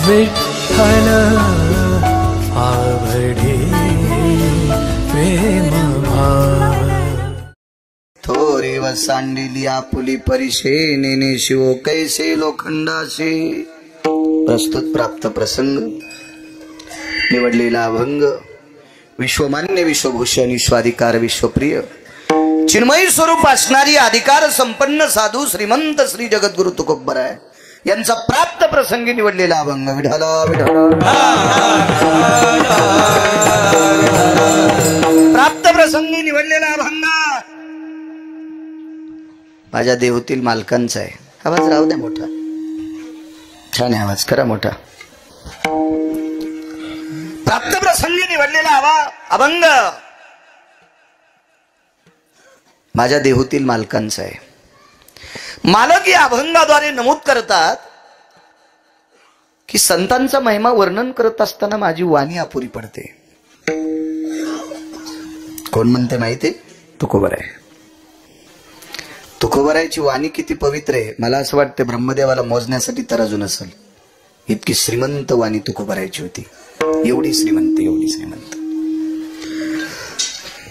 विठ्ठल आवडे प्रेम भाव। थोरे व सांडिली आपुली परिशे नेने शिवो कैसे लोखंडाशे। प्रस्तुत प्राप्त प्रसंग निवडलेला अभंग विश्वमान्य विश्वभूषण विश्वाधिकार विश्वप्रिय चिन्मयी स्वरूप असणारी अधिकार संपन्न साधू श्रीमंत श्री जगद्गुरु तुकोबराय यांचा प्राप्त प्रसंगी निवडलेला अभंग। विठला विठला प्राप्त प्रसंगी निवडलेला अभंग माझ्या देहूतील मालकांचा आहे। आवाज राहू द्या मोठा, छान आहे आवाज, करा मोठा। प्राप्त प्रसंगी निवडलेला अभंग माझ्या देहूतील मालकांचा आहे। मालक या अभंगाद्वारे नमूद करतात की संतांचा महिमा वर्णन करत असताना माझी वाणी अपुरी पडते। कोण म्हणते माहिती? तुकोबराय। तुकोबरायची वाणी किती पवित्र आहे, मला असं वाटतं ब्रह्मदेवाला मोजण्यासाठी तराजू नसेल, इतकी श्रीमंत वाणी तुकोबरायची होती। एवढी श्रीमंत, एवढी श्रीमंत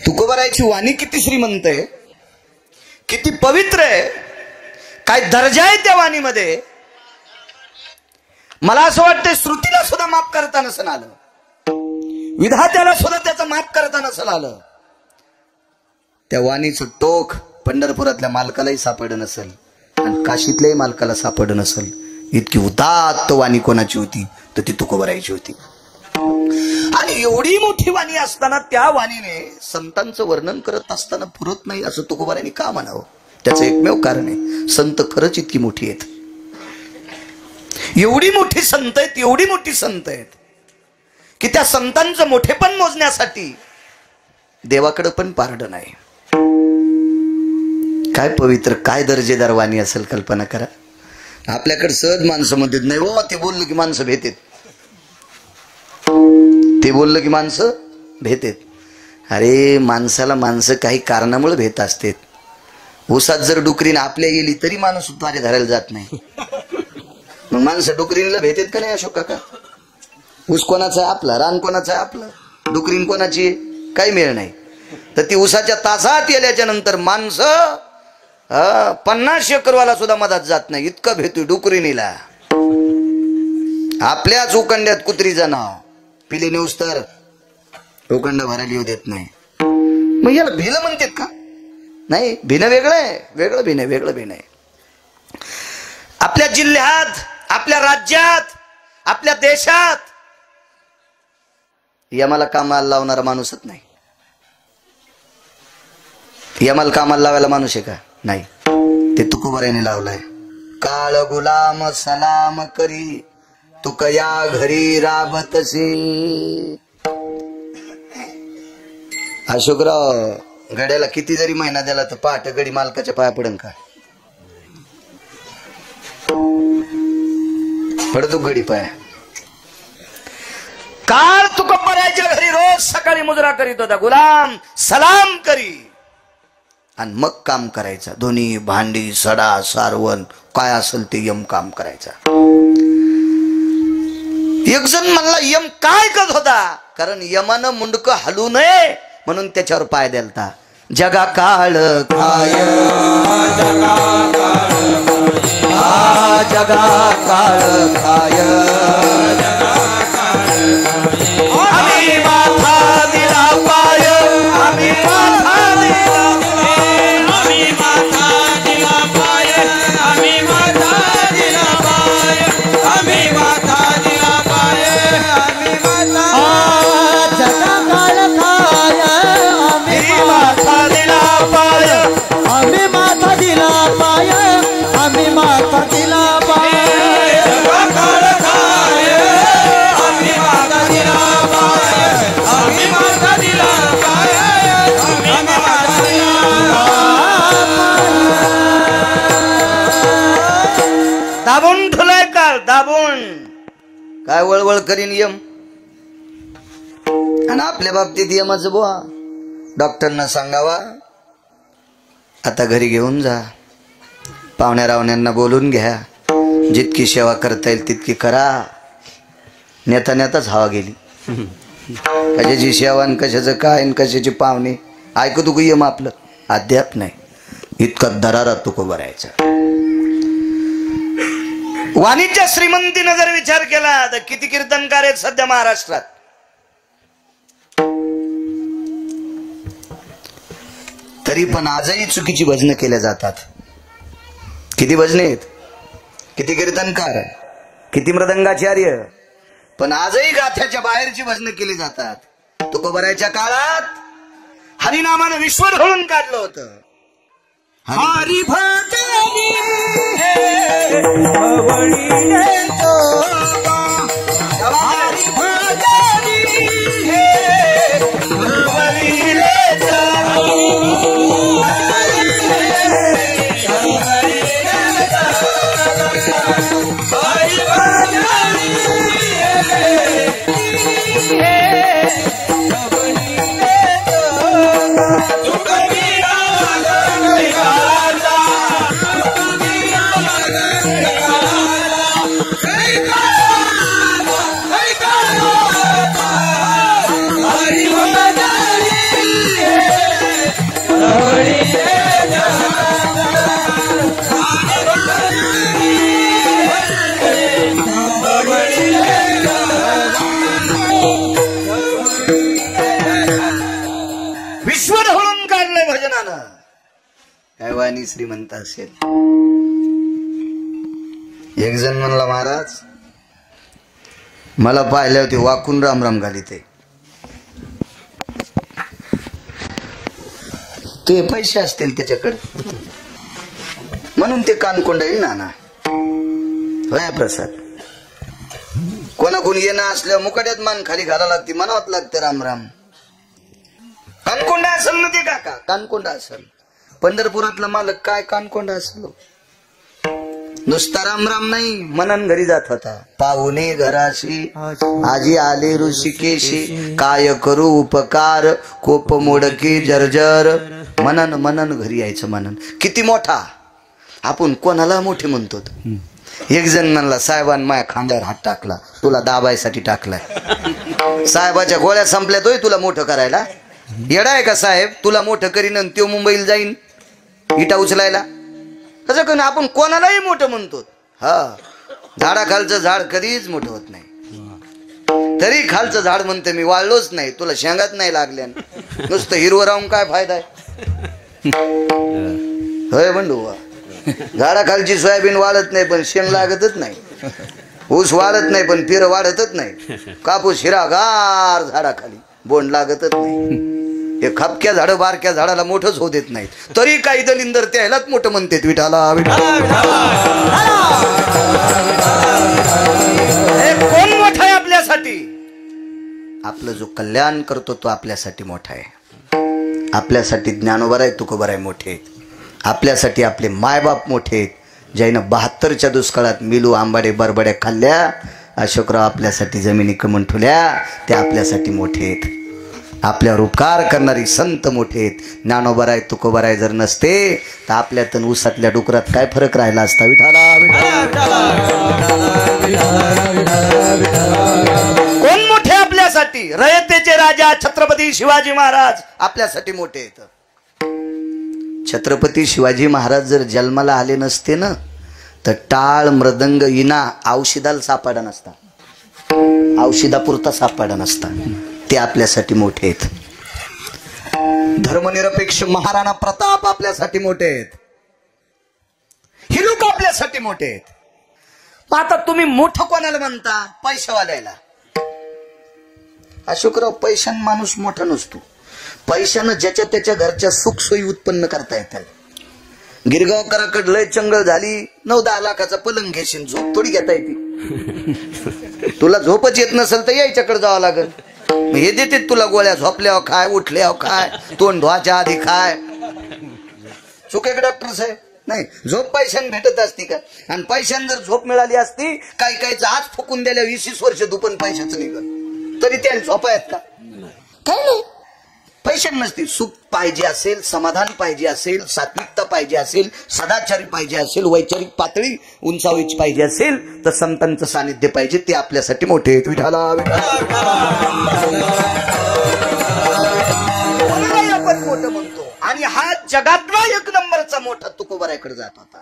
तुकोबरायची वाणी किती श्रीमंत आहे, किती पवित्र आहे, काय दर्जा आहे त्या वाणीमध्ये। मला असं वाटतं श्रुतीला सुद्धा माफ करता नसेल आलं, विधात्याला सुद्धा त्याचं माफ करता नसेल आलं। त्या वाणीचं टोक पंढरपुरातल्या मालकालाही सापडलं नसेल आणि काशीतल्याही मालकाला सापडलं नसेल। इतकी उदात्त वाणी कोणाची होती तर ती तुकोबरायची होती। आणि एवढी मोठी वाणी असताना त्या वाणीने संतांचं वर्णन करत असताना पुरत नाही असं तुकोबरायांनी का म्हणावं? त्याचं एकमेव कारण आहे, संत खरंच इतकी मोठी आहेत, एवढी मोठी संत आहेत, एवढी मोठी संत आहेत की त्या संतांचं मोठेपण मोजण्यासाठी देवाकडे पण पारडं नाही। काय पवित्र, काय दर्जेदार वाणी असेल, कल्पना करा। आपल्याकडे सहज माणसं म्हणतात नाही हो, ते बोललं की माणसं भेटेत, ते बोललं की माणसं भेटेत। अरे माणसाला माणसं काही कारणामुळे भेट असते। ऊसात जर डुकरीन आपल्या गेली तरी माणूस तारे धरायला जात नाही, मग माणसं डुकरीनला भेटेत का नाही अशोक काका? ऊस कोणाचा आहे? आपला. रान कोणाचं आहे? आपलं. डुकरीन कोणाची? काही मेळ नाही। तर ती ऊसाच्या तासात गेल्याच्या नंतर माणसं 50 एकरवाला सुद्धा मधात जात नाही, इतकं भेटू डुकरीनीला। आपल्याच उकंड्यात कुत्रीचं नाव पिले नेऊस तर उकंड भरायला येऊ देत नाही, मग याला भिलं म्हणतात का? नाही, भिनं वेगळं आहे, वेगळं भिनं, वेगळं भिनं आहे। आपल्या जिल्ह्यात, आपल्या राज्यात, आपल्या देशात यमाला कामाला लावणारा माणूसच नाही। यमाला कामाला लावायला माणूस आहे का? नाही, ते तुकोबरायाने लावलाय। काळ गुलाम सलाम करी तुक या घरी राबतसे। अशोकराव गड्याला किती जरी महिना दिला तर पहाटे गडी मालकाच्या पाया पडन का? पडतो गडी पाया। काळ तुकोबरायाच्या घरी रोज सकाळी मुजरा करीत होता, गुलाम सलाम करी आणि मग काम करायचा। दोन्ही भांडी सडा सारवण काय असेल ते यम काम करायचा। एक जण म्हणला यम काय करत होता? कारण यमानं मुंडक हलू नये म्हणून त्याच्यावर पाय द्यालता। जगा काळ काय, जगा काळ काय, आम्ही माथा दिला पाय, आम्ही माथा दिला, आम्ही माथा दिला पाय, आम्ही माथा दिला पाय, आम्ही माथा दिला पाय, आम्ही माथा, जगा काळ काय, आम्ही माथा दिला पाय, आम्ही माथा दिला पाय, आम्ही माथा दिला पाय, जगा काळ काय, आम्ही माथा दिला पाय, आम्ही माथा दिला पाय, आम्ही माथा दिला पाय। दाबून ठुलाय काळ, दाबून काय वळवळ करीन यम। आणि आपल्या बाबतीत यमाचं बुवा डॉक्टरना सांगावा आता घरी घेऊन जा, पाहुण्या रावण्यांना बोलून घ्या, जितकी सेवा करता येईल तितकी करा, नेता नेताच हवा गेली. कशाची सेवा आणि कशाचं काय आणि कशाची पाहुणे ऐकू तू येम आपलं अद्याप नाही. इतका दरारा तुको भरायचा. वाणिज्य श्रीमंतीनं जर विचार केला तर किती कीर्तनकार आहेत सध्या महाराष्ट्रात. तरी पण आजही चुकीची भजनं केल्या जातात. किती भजने आहेत, किती कीर्तनकार, किती मृदंगाचार्य, पण आजही गाथ्याच्या बाहेरची भजनं केली जातात. तुकोबरायच्या काळात हरिनामानं विश्व ढवळून काढलं होतं. हरी भजनी वाणी श्रीमंत असेल. एक जण म्हणला महाराज मला पाहिल्या होती वाकून राम राम घाली ते पैसे असतील त्याच्याकडे म्हणून ते कानकोंडा येईल ना. होय प्रसाद कोणाकोणी येणं असल्या मुकाट्यात मान खाली घाला लागते म्हणावत लागते राम राम. कानकोंडा असेल ना ते काका, कानकोंडा असेल. पंढरपुरातला मालक काय कानकोंडा असलो. नुसता राम राम नाही मनन घरी जात होता. पाहुणे घराशी आजी आले ऋषिकेशी काय करू उपकार कोप मोडकी जर्जर. मनन मनन घरी यायचं. मनन किती मोठा. आपण कोणाला मोठे म्हणतो. एक जण म्हणला साहेबान माया खांद्यावर हात टाकला तुला दाबायसाठी टाकलाय. साहेबाच्या गोळ्या संपल्यात होय तुला मोठं करायला. येडा आहे का साहेब तुला मोठं करीन आणि तो मुंबईला जाईन इटा उचलायला. कसं करून आपण कोणालाही मोठं म्हणतो. हा झाडाखालचं झाड कधीच मोठं होत नाही. तरी खालचं झाड म्हणते मी वाळलोच नाही तुला शेंगात नाही लागल्या नुसतं हिरवं राहून काय फायदा आहे. होय बंडू झाडाखालची सोयाबीन वाढत नाही पण शेंग लागतच नाही. ऊस वाढत नाही पण पिरं वाढतच नाही. कापूस हिरागार झाडाखाली बोंड लागतच नाही. हे खपक्या झाड बारक्या झाडाला मोठंच होत देत नाहीत. तरी काही दलिंदर त्यालाच मोठं म्हणतात विठाला. कोण मोठा आहे आपल्यासाठी. आपलं जो कल्याण करतो तो आपल्यासाठी मोठा आहे. आपल्यासाठी ज्ञानोबा आहे तुकोबा आहे मोठे आहेत. आपल्यासाठी आपले मायबाप मोठे आहेत. ज्यानं 72च्या दुष्काळात मिलू आंबाडे बरबड्या खाल्ल्या. अशोकराव आपल्यासाठी जमिनी कमवून ठेवल्या. ते आपल्यासाठी मोठे आहेत. आपल्यावर उपकार करणारी संत मोठे आहेत. ज्ञानोबराय तुकोबराय जर नसते तर आपल्यातून ऊसातल्या डुकरात काय फरक राहिला असता. कोण मोठे आपल्यासाठी. रयतेचे राजा छत्रपती शिवाजी महाराज आपल्यासाठी मोठे आहेत. छत्रपती शिवाजी महाराज जर जन्माला आले नसते ना तर टाळ मृदंग इना औषधाला सापडा नसता. औषधापुरता सापडा नसता. ते आपल्यासाठी मोठे आहेत. धर्मनिरपेक्ष महाराणा प्रताप आपल्यासाठी मोठे आहेत. हे लोक आपल्यासाठी मोठे आहेत. आता तुम्ही मोठं कोणाला म्हणता. पैशावाल्याला. अशोकराव पैशान माणूस मोठा नसतो. पैशानं ज्याच्या त्याच्या घरच्या सुखसोयी उत्पन्न करता येतात. गिरगावकराकडे लय चंगळ झाली 9-10 लाखाचा पलंग घेशील झोप थोडी घेता येते. तुला झोपच येत नसेल तर यायच्याकडे जावं लागेल. हे देते तुला गोळ्या झोपल्यावर खाय उठल्यावर खाय तोंड धुवाच्या आधी खाय. चुके डॉक्टर साहेब नाही. झोप पैशाने भेटत असती का. आणि पैशाने जर झोप मिळाली असती काही काहीच आज फुकून दिल्या 20 वर्ष दुपन पैशाचं निघत तरी त्या झोपा आहेत का. काय नाही. पैसे नसतील, सुख पाहिजे असेल, समाधान पाहिजे असेल, सात्विकता पाहिजे असेल, सदाचारी पाहिजे असेल, वैचारिक पातळी उंचावायची पाहिजे असेल तर संतांचं सानिध्य पाहिजे. ते आपल्यासाठी मोठे आहेत. विठाला आपण मोठं म्हणतो. आणि हा जगातला एक नंबरचा मोठा तुकोबराकडे जात होता.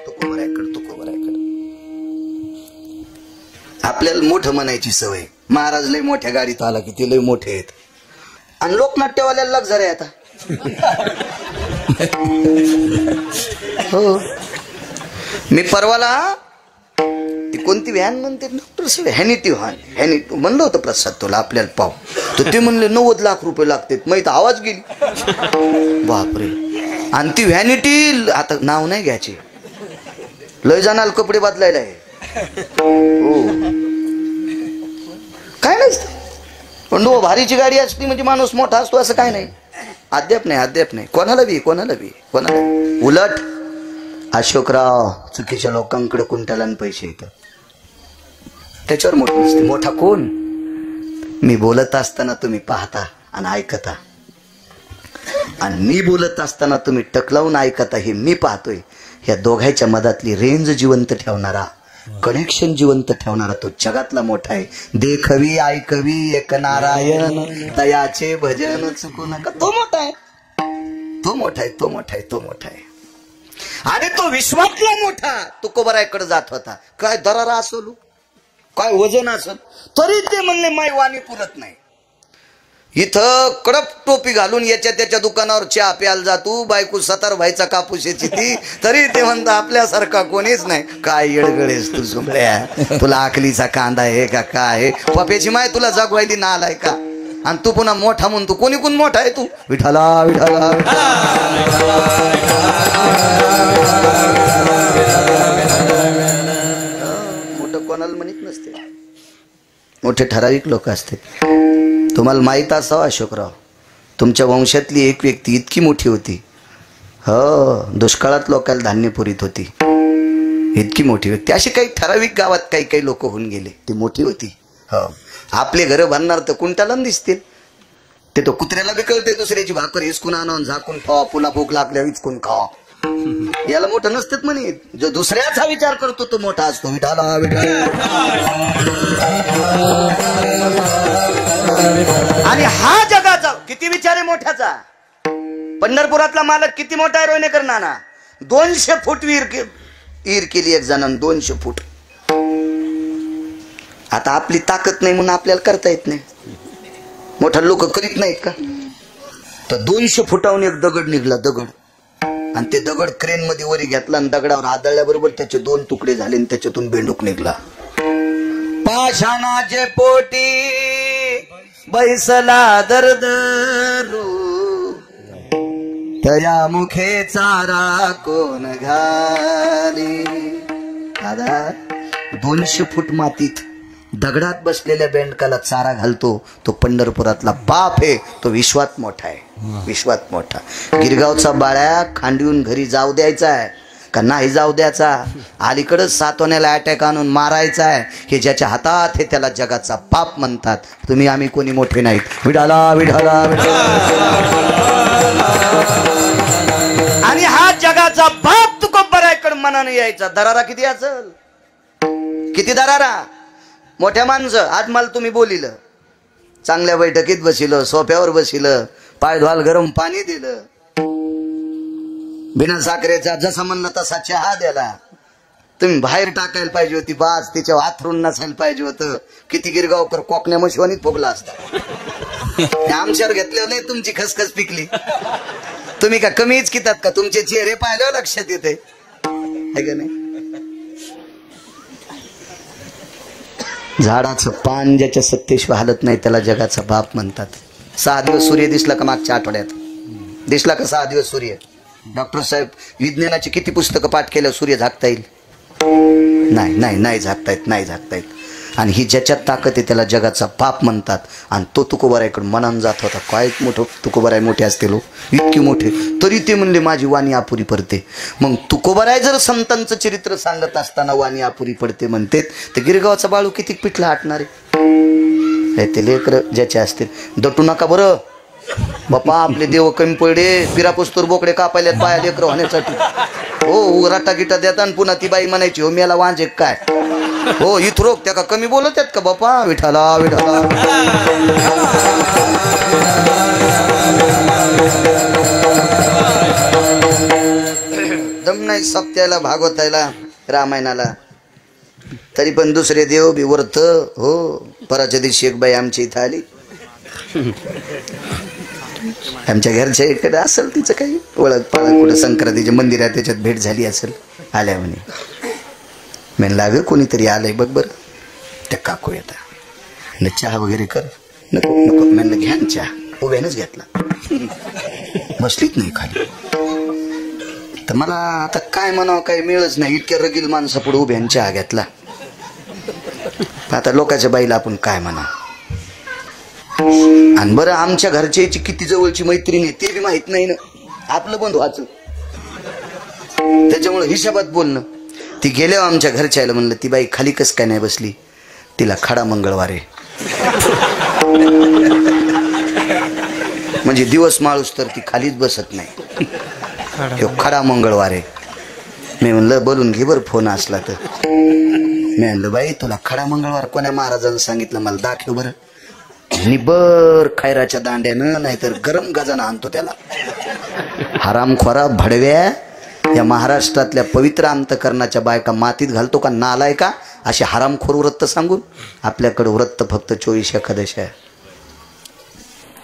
तुकोबराकडे आपल्याला मोठं म्हणायची सवय. महाराज लय मोठ्या गाडीत आला की ते लय मोठे आहेत. आणि लोकनाट्यवाल्याला लक्झरी आता. हो, मी परवाला ती कोणती व्हॅन म्हणते डॉक्टर हॅनिटी म्हणलं होतं प्रसाद तुला आपल्याला पाव, तर ते म्हणले 90 लाख रुपये लागतात. माहित आवाज गेली. बापरे. आणि ती व्हॅनिटी आता नाव नाही घ्यायचे, लय जाणार कपडे बदलायला आहे. हो, काय नसतं. पण भारीची गाडी असली म्हणजे माणूस मोठा असतो असं काय नाही. अद्याप नाही. कोणाला बी उलट अशोकराव चुकीच्या लोकांकडे कुंटाला पैसे येतात, त्याच्यावर मोठं नसते. मोठा कोण? मी बोलत असताना तुम्ही पाहता आणि ऐकता, आणि मी बोलत असताना तुम्ही टकलावून ऐकता हे मी पाहतोय. ह्या दोघांच्या मधातली रेंज जिवंत ठेवणारा, कनेक्शन जिवंत ठेवणारा तो जगातला मोठा आहे. देखवी ऐकवी एक नारायण, दयाचे भजन चुकू नका. तो मोठा आहे. आणि तो विश्वातला मोठा तुकोबराकडे जात होता. काय दरारा असो, काय वजन असो, तरी ते म्हणले माय वाणी पुरत नाही. इथं कडक टोपी घालून याच्या त्याच्या दुकानावर चहा प्यायला जातो. बायको 17 भाईचा कापूस याची ती, तरी ते म्हणता आपल्यासारखा कोणीच नाही. काय येडगळेस तू झुंबड्या, तुला आकलीचा कांदा आहे का काय? पप्याची माय तुला जगवायली ना आलाय का? आणि तू पुन्हा मोठा म्हणतो. कोणी मोठा आहे तू? विठाला मोठं कोणाला म्हणत नसते. मोठे ठराविक लोक असते. तुम्हाला माहित असावं अशोकराव, तुमच्या वंशातली एक व्यक्ती इतकी मोठी होती, हो, दुष्काळात लोकांना धान्य पुरीत होती. इतकी मोठी व्यक्ती. अशी काही ठराविक गावात काही लोक होऊन गेले. ती मोठी होती. हो, आपले घर बांधणार तर कुंटाला दिसतील. ते तो कुत्र्याला बी कळते दुसऱ्याची भाकर हिसकून आणून झाकून खावा, पुन्हा भूक लागल्या हिचकून खावा. याला मोठं नसतेच म्हणे. जो दुसऱ्याचा विचार करतो तो मोठा असतो. विठाला आणि हा जगाचा किती विचार आहे मोठ्याचा. पंढरपुरातला मालक किती मोठा आहे रोहिणेकर नाना. 200 फूट ईर केली एक जणांना. 200 फूट. आता आपली ताकद नाही म्हणून आपल्याला करता येत नाही. मोठा लोक करीत नाहीत का? तर 200 फुटाहून एक दगड निघला. दगड. आणि ते दगड क्रेन मध्ये वरी घेतला आणि दगडावर आदळल्याबरोबर त्याचे 2 तुकडे झाले आणि त्याच्यातून बेंडूक निघला. पाषाणाचे पोटी बैसला दरदरू, तया मुखे चारा कोण घाली. दादा 200 फूट मातीत दगडात बसलेल्या बेंडकाला चारा घालतो तो पंढरपुरातला बाप आहे. तो विश्वात मोठा आहे. विश्वात मोठा. गिरगावचा बाळ्या खांडून घरी जाऊ द्यायचा आहे का नाही जाऊ द्यायचा? अलीकडच सातवण्याला अटॅक आणून मारायचा आहे. हे ज्याच्या हातात हे त्याला जगाचा बाप म्हणतात. तुम्ही आम्ही कोणी मोठे नाहीत. विठाला आणि हा जगाचा बाप तुकोबराकडे मनाने यायचा. दरारा किती असेल? किती दरारा? मोठ्या माणसं. आज मला तुम्ही बोलिलं, चांगल्या बैठकीत बसिलं, सोफ्यावर बसिलं, पाय धुवाल गरम पाणी दिलं, बिना साखरेचा जसा म्हणलं तसा चहा द्याला. तुम्ही बाहेर टाकायला पाहिजे होती बाज, तिच्या हातरून नसायला पाहिजे होतं. किती गिरगावकर कोकण्या मशिवानीत फुगला असता. आमच्यावर घेतल्यावर नाही तुमची खसखस पिकली. तुम्ही का कमीच कितात का? तुमचे चेहरे पाहिल्यावर लक्षात येते का नाही? झाडाचं पान ज्याच्या सत्तेशिवाय हालत नाही त्याला जगाचा बाप म्हणतात. 6 दिवस सूर्य दिसला का? मागच्या आठवड्यात दिसला का 6 दिवस सूर्य? डॉक्टर साहेब विज्ञानाची किती पुस्तकं पाठ केलं सूर्य झाकता येईल? नाही झाकता येत. आणि ही ज्याच्यात ताकद आहे त्याला जगाचा बाप म्हणतात. आणि तो तुकोबराकडे मनान जात होता. काय मोठं तुकोबराय मोठे असते लोक, इतके मोठे, तरी ते म्हणले माझी वाणी अपुरी पडते. मग तुकोबराय जर संतांचं चरित्र सांगत असताना वाणी अपुरी पडते म्हणते, तर गिरगावचा बाळू किती पिठला हटणार आहे? ते लेकर ज्याचे असतील. दटू नका बरं. बापा आपले देव कमी पडे पिरापुस्तूर बोकडे कापायल्यात पाया लेकर होण्यासाठी. हो रट्टा गिटा देता आणि पुन्हा ती बाई म्हणायची हो मेला वांजे काय. हो इथं रोग त्या का कमी बोलत आहेत का बापा. विठाला विठाला दम नाही सप्त्याला भागवतायला रामायणाला. तरी पण दुसरे देव बी वर्त. हो पराच्या दिवशी एक बाई आमच्या इथं आली. आमच्या घरच्या इकडे असेल तिचं काही ओळख पाळख कुठं संक्रांतीच्या मंदिरात त्याच्यात भेट झाली असेल. आल्या म्हणे म्हणलं अगं कोणीतरी आलंय बघ बरं. त्या काकू येतात चहा वगैरे कर. नको नको म्हणलं घ्या चहा. उभ्यानंच घेतला. बसलीच नाही खाली. तर मला आता काय म्हणावं काही मिळच नाही. इतक्या रगील माणसं पुढे उभ्यान चहा घेतला. आता लोकांच्या बाईला आपण काय म्हणा. आणि बरं आमच्या घरच्याची किती जवळची मैत्रीण आहे ते बी माहित नाही ना. आपलं बंधू वाचलं त्याच्यामुळे हिशोबात बोलणं. ती गेल्यावर आमच्या घरच्याला म्हणलं ती बाई खाली कस काय नाही बसली. तिला खडा मंगळवार आहे. म्हणजे दिवस माळूस तर ती खालीच बसत नाही. खडा मंगळवार आहे. मी म्हणलं बोलून घे बरं फोन असला तर. मी म्हणलं बाई तुला खडा मंगळवार कोण्या महाराजांनी सांगितलं मला दाखव बरं. निबर खैराच्या दांड्यानं नाहीतर गरम गजानं आणतो त्याला. हरामखोरा भडव्या या महाराष्ट्रातल्या पवित्र अंतकरणाच्या बायका मातीत घालतो का नालाय का. असे हरामखोर व्रत सांगून आपल्याकडे व्रत फक्त 24 एकादशी आहे.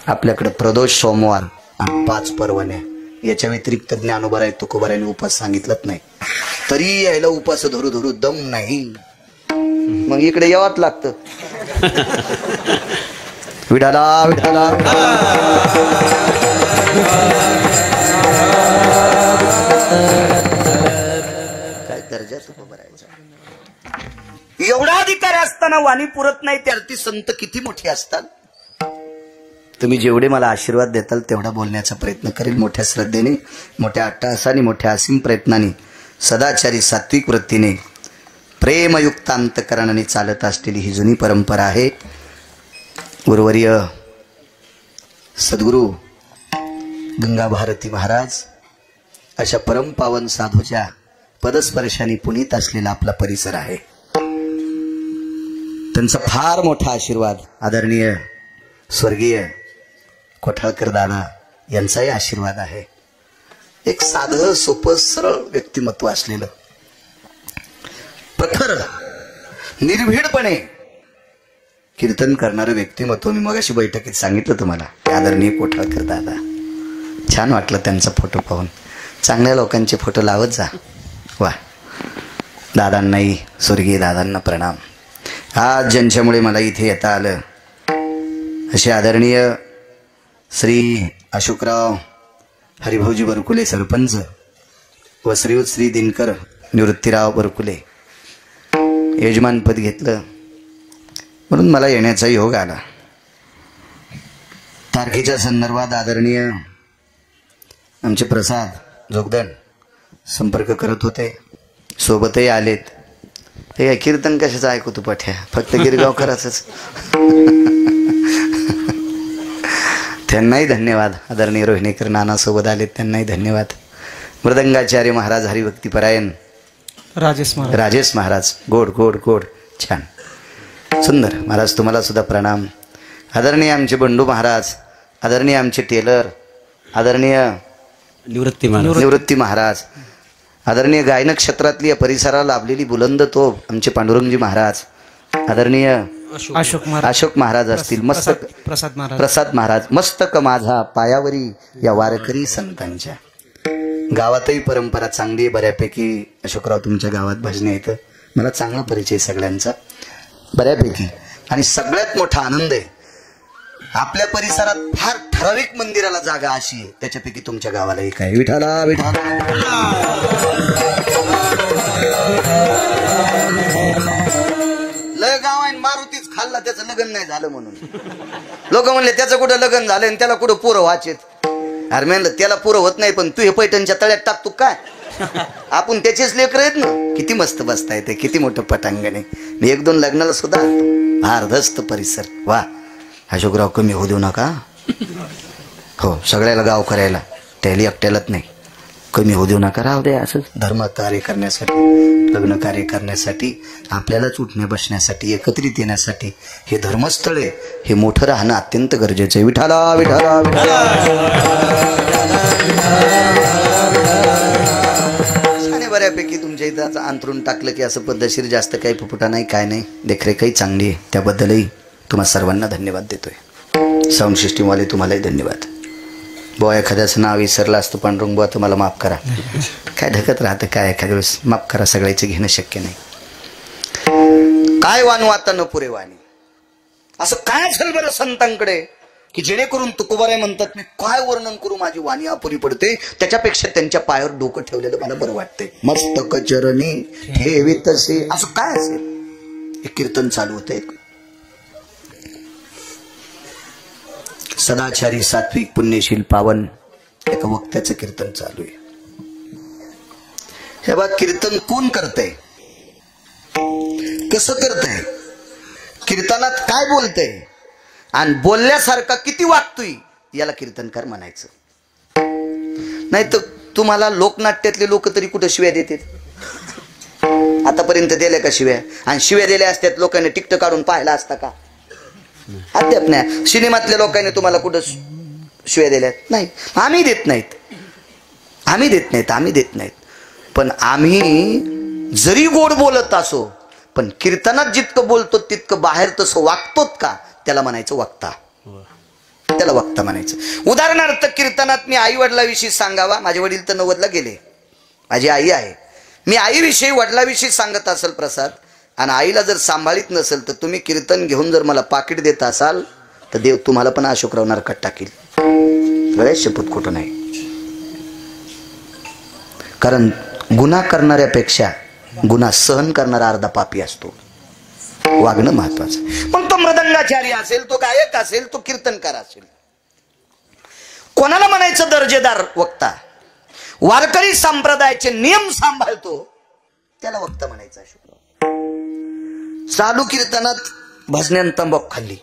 आपल्याकडे प्रदोष सोमवार आणि 5 परवण्या. याच्या व्यतिरिक्त ज्ञानोबराय तुकोबरायने उपास सांगितलंच नाही. तरी यायला उपास धरू धरू दम नाही. मग इकडे यावंच लागतं. विठाला विठाला काय दर्जा तुकोबरायचा. एवढा अधिकार असताना वाणी पुरत नाही. त्यार्थी संत किती मोठे असतात. तुम्ही जेवढे मला आशीर्वाद देताल तेवढा बोलण्याचा प्रयत्न करेल. मोठ्या श्रद्धेने मोठ्या अट्टहासाने मोठ्या असीम प्रयत्नाने सदाचारी सात्विक वृत्तीने प्रेमयुक्त अंतकरणाने चालत असलेली ही जुनी परंपरा आहे. गुरुवर्य सद्गुरु गंगा भारती महाराज अशा परमपावन साधूच्या पदस्पर्शाने पुनीत असलेला आपला परिसर आहे. त्यांचा फार मोठा आशीर्वाद आदरणीय स्वर्गीय कोठाळकर दादा यांचाही आशीर्वाद आहे. एक साधं सोपं सरळ व्यक्तिमत्व असलेलं प्रखर निर्भीडपणे कीर्तन करणारं व्यक्तिमत्व. मी मगाशी बैठकीत सांगितलं तुम्हाला आदरणीय कोठाळकर दादा. छान वाटलं त्यांचा फोटो पाहून. चांगल्या लोकांचे फोटो लावत जा. वा दादांनाही स्वर्गीय दादांना प्रणाम. आज ज्यांच्यामुळे मला इथे येता आलं असे आदरणीय श्री अशोकराव हरिभाऊजी बरकुले सरपंच व श्री दिनकर निवृत्तीराव बरकुले यजमानपद घेतलं म्हणून मला येण्याचा योग आला. तारखेच्या संदर्भात आदरणीय आमचे प्रसाद जोगदंड संपर्क करत होते. सोबतही आलेत. ते काय कीर्तन कशाचं ऐकू तू पठ्या फक्त गिरगावकराचंच. त्यांनाही धन्यवाद. आदरणीय रोहिणीकर नाना सोबत आलेत त्यांनाही धन्यवाद. मृदंगाचार्य महाराज हरिभक्तीपरायण राजेश महाराज गोड गोड गोड छान सुंदर महाराज तुम्हाला सुद्धा प्रणाम. आदरणीय आमचे बंडू महाराज, आदरणीय आमचे टेलर, आदरणीय निवृत्ती महाराज, आदरणीय गायन क्षेत्रातली या परिसराला लाभलेली बुलंद तोफ आमचे पांडुरंगजी महाराज, आदरणीय अशोक महाराज असतील, मस्तक प्रसाद महाराज, मस्तक माझा पायावरी या वारकरी संतांच्या. गावातही परंपरा चांगली बऱ्यापैकी. अशोकराव तुमच्या गावात भजने येतं, मला चांगला परिचय सगळ्यांचा बऱ्यापैकी. आणि सगळ्यात मोठा आनंद आहे आपल्या परिसरात फार ठराविक मंदिराला जागा अशी आहे त्याच्यापैकी तुमच्या गावाला एक आहे. विठाला विठाला लय गाव आहे मारुतीच खाल्ला त्याचं लग्न नाही झालं म्हणून लोक म्हणले त्याचं कुठं लग्न झालं आणि त्याला कुठं पुरं वाचेत. अरे म्हणलं त्याला पुरं होत नाही पण तू हे पैठणच्या तळ्यात टाकतो काय. आपण त्याचेच लेकर आहेत ना. किती मस्त बसता येते, किती मोठं पटांगण आहे. मी 1-2 लग्नाला सुद्धा भारदस्त परिसर. वा अशोकराव कमी होऊ देऊ नका. हो, सगळ्याला गाव करायला, त्याला एकट्यालाच नाही. कमी होऊ देऊ नका, राहू दे असंच. धर्म कार्य करण्यासाठी, लग्न कार्य करण्यासाठी, आपल्यालाच उठण्या बसण्यासाठी, एकत्रित येण्यासाठी हे धर्मस्थळ आहे, हे मोठं राहणं अत्यंत गरजेचं आहे. विठाला विठाला विठाला. बऱ्यापैकी तुमच्या इथं अंतरून टाकलं की असं पद्धतशीर, जास्त काही फुफुटा नाही, काय नाही, देखरेखही चांगली आहे. त्याबद्दलही तुम्हा सर्वांना धन्यवाद देतोय. साऊंड सिस्टीमवाले तुम्हालाही धन्यवाद. बुवा एखाद्याचं नाव विसरलं असतं, पांडुरंग बुवा तुम्हाला माफ करा. काय धकत राहतं, काय एखाद्या वेळेस माफ करा, सगळ्याचं घेणं शक्य नाही. काय वानू आता न पुरे वाणी, असं काय असेल बरं संतांकडे की जेणेकरून तुकोबाराय म्हणतात, मी काय वर्णन करू, माझी वाणी अपुरी पडते. त्याच्यापेक्षा त्यांच्या पायावर डोकं ठेवलेलं मला बरं वाटतंय. मस्तक चरणी ठेवी तसे, असं काय असेल. एक कीर्तन चालू होतं, एक सदाचारी सात्विक पुण्यशील पावन एका वक्त्याचं कीर्तन चालू आहे. हे बघ, कीर्तन कोण करतंय, कसं करतंय, कीर्तनात काय बोलतंय आणि बोलल्यासारखा किती वागतोय, याला कीर्तनकार म्हणायचं. नाही तर तुम्हाला लोकनाट्यातले लोक तरी कुठं शिव्या देतात, आतापर्यंत दिल्या का शिव्या? आणि शिव्या दिल्या असतात लोकांनी टिकट काढून पाहिला असता का? अद्याप नाही. सिनेमातल्या लोकांनी तुम्हाला कुठं शिव्या दिल्यात? नाही. आम्ही देत नाहीत, आम्ही देत नाहीत, आम्ही देत नाहीत. पण आम्ही जरी गोड बोलत असो, पण कीर्तनात जितकं बोलतो तितकं बाहेर तसं वागतोत का, त्याला म्हणायचं वक्ता. त्याला वक्ता म्हणायचं. उदाहरणार्थ कीर्तनात मी आई वडिलाविषयी सांगावा, माझे वडील तर 90ला गेले, माझी आई आहे, मी आईविषयी वडिलाविषयी सांगत असेल प्रसाद, आणि आईला जर सांभाळीत नसेल तर तुम्ही कीर्तन घेऊन जर मला पाकिट देत असाल तर देव तुम्हाला पण अशोकराव नरकात टाकील. गळ्यात शपथ खोटं नाही. कारण गुन्हा करणाऱ्यापेक्षा गुन्हा सहन करणारा अर्धा पापी असतो. वागणं महत्वाचं. पण तो मृदंगाचारी असेल, तो गायक असेल, तो कीर्तनकार असेल, कोणाला म्हणायचं दर्जेदार वक्ता? वारकरी संप्रदायाचे नियम सांभाळतो त्याला वक्ता म्हणायचं. चालू कीर्तनात भजन्यान तंबाखू खाल्ली,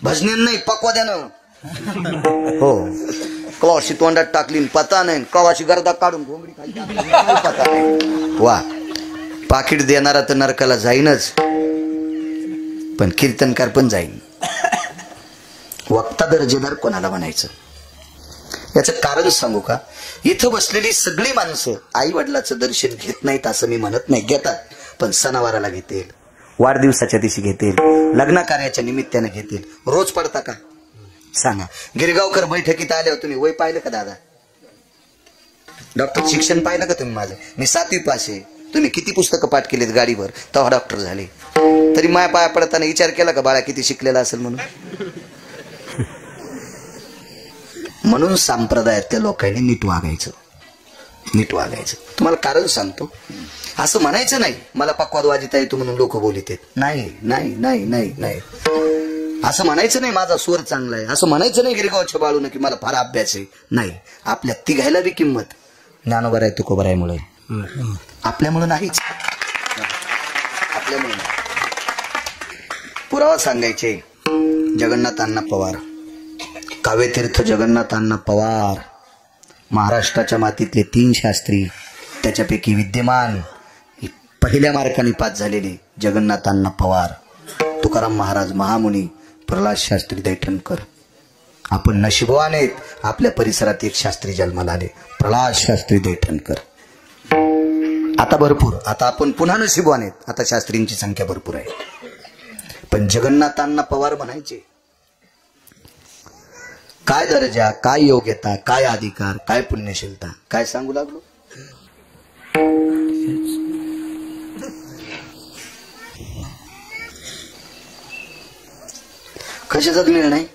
भजन्यान नाही पकवाद्यानं, हो, कवाशी तोंडात टाकली पता नाही, कवाशी गर्दा काढून घोंगडी खाली पता नाही. वा, पाकिट देणारा तर नरकाला जाईनच, पण कीर्तनकार पण जाईन. वक्ता दर्जेदार कोणाला म्हणायचं? याचं कारण सांगू का? इथं बसलेली सगळी माणसं आई वडिलाचं दर्शन घेत नाहीत असं मी म्हणत नाही, घेतात. पण सणावाराला घेतील, वाढदिवसाच्या दिवशी घेतील, लग्न कार्याच्या निमित्ताने घेतील. रोज पडता का सांगा? गिरगावकर बैठकीत आल्यावर तुम्ही वय पाहिलं का दादा? डॉक्टर शिक्षण पाहिलं का तुम्ही माझं? मी 7वी पास आहे. तुम्ही किती पुस्तकं पाठ केलीत गाडीवर, तेव्हा डॉक्टर झाले. तरी माया पाया पडताना विचार केला का बाळा किती शिकलेला असेल म्हणून? म्हणून संप्रदायातल्या लोकांनी नीट वागायचं, नीट वागायचं. तुम्हाला कारण सांगतो, असं म्हणायचं नाही मला पक्वाद वाजिता येतो म्हणून लोक बोलित. नाही नाही नाही नाही नाही, असं म्हणायचं नाही माझा स्वर चांगला आहे, असं म्हणायचं नाही गिरगावच्या बाळून की मला फार अभ्यास आहे. नाही, आपल्या तिघायला बी किंमत ज्ञानोबा आहे तुकोबारायमुळे, आपल्यामुळे नाहीच, आपल्यामुळे. पुरावा सांगायचे. जगन्नाथ अण्णा पवार, काव्यतीर्थ जगन्नाथ अण्णा पवार, महाराष्ट्राच्या मातीतले 3 शास्त्री, त्याच्यापैकी विद्यमान पहिल्या मार्काने पास झालेले जगन्नाथ अण्णा पवार, तुकाराम महाराज महामुनी, प्रल्हाद शास्त्री दैठणकर. आपण नशिबवान आहेत, आपल्या परिसरात एक शास्त्री जन्माला आले, प्रल्हाद शास्त्री दैठणकर. आता भरपूर, आता आपण पुन्हा नशिबवान आहेत, आता शास्त्रींची संख्या भरपूर आहे. पण जगन्नाथ अण्णा पवार म्हणायचे, काय दर्जा, काय योग्यता, काय अधिकार, काय पुण्यशीलता, काय सांगू लागलो. कशाचाच मेळ नाही.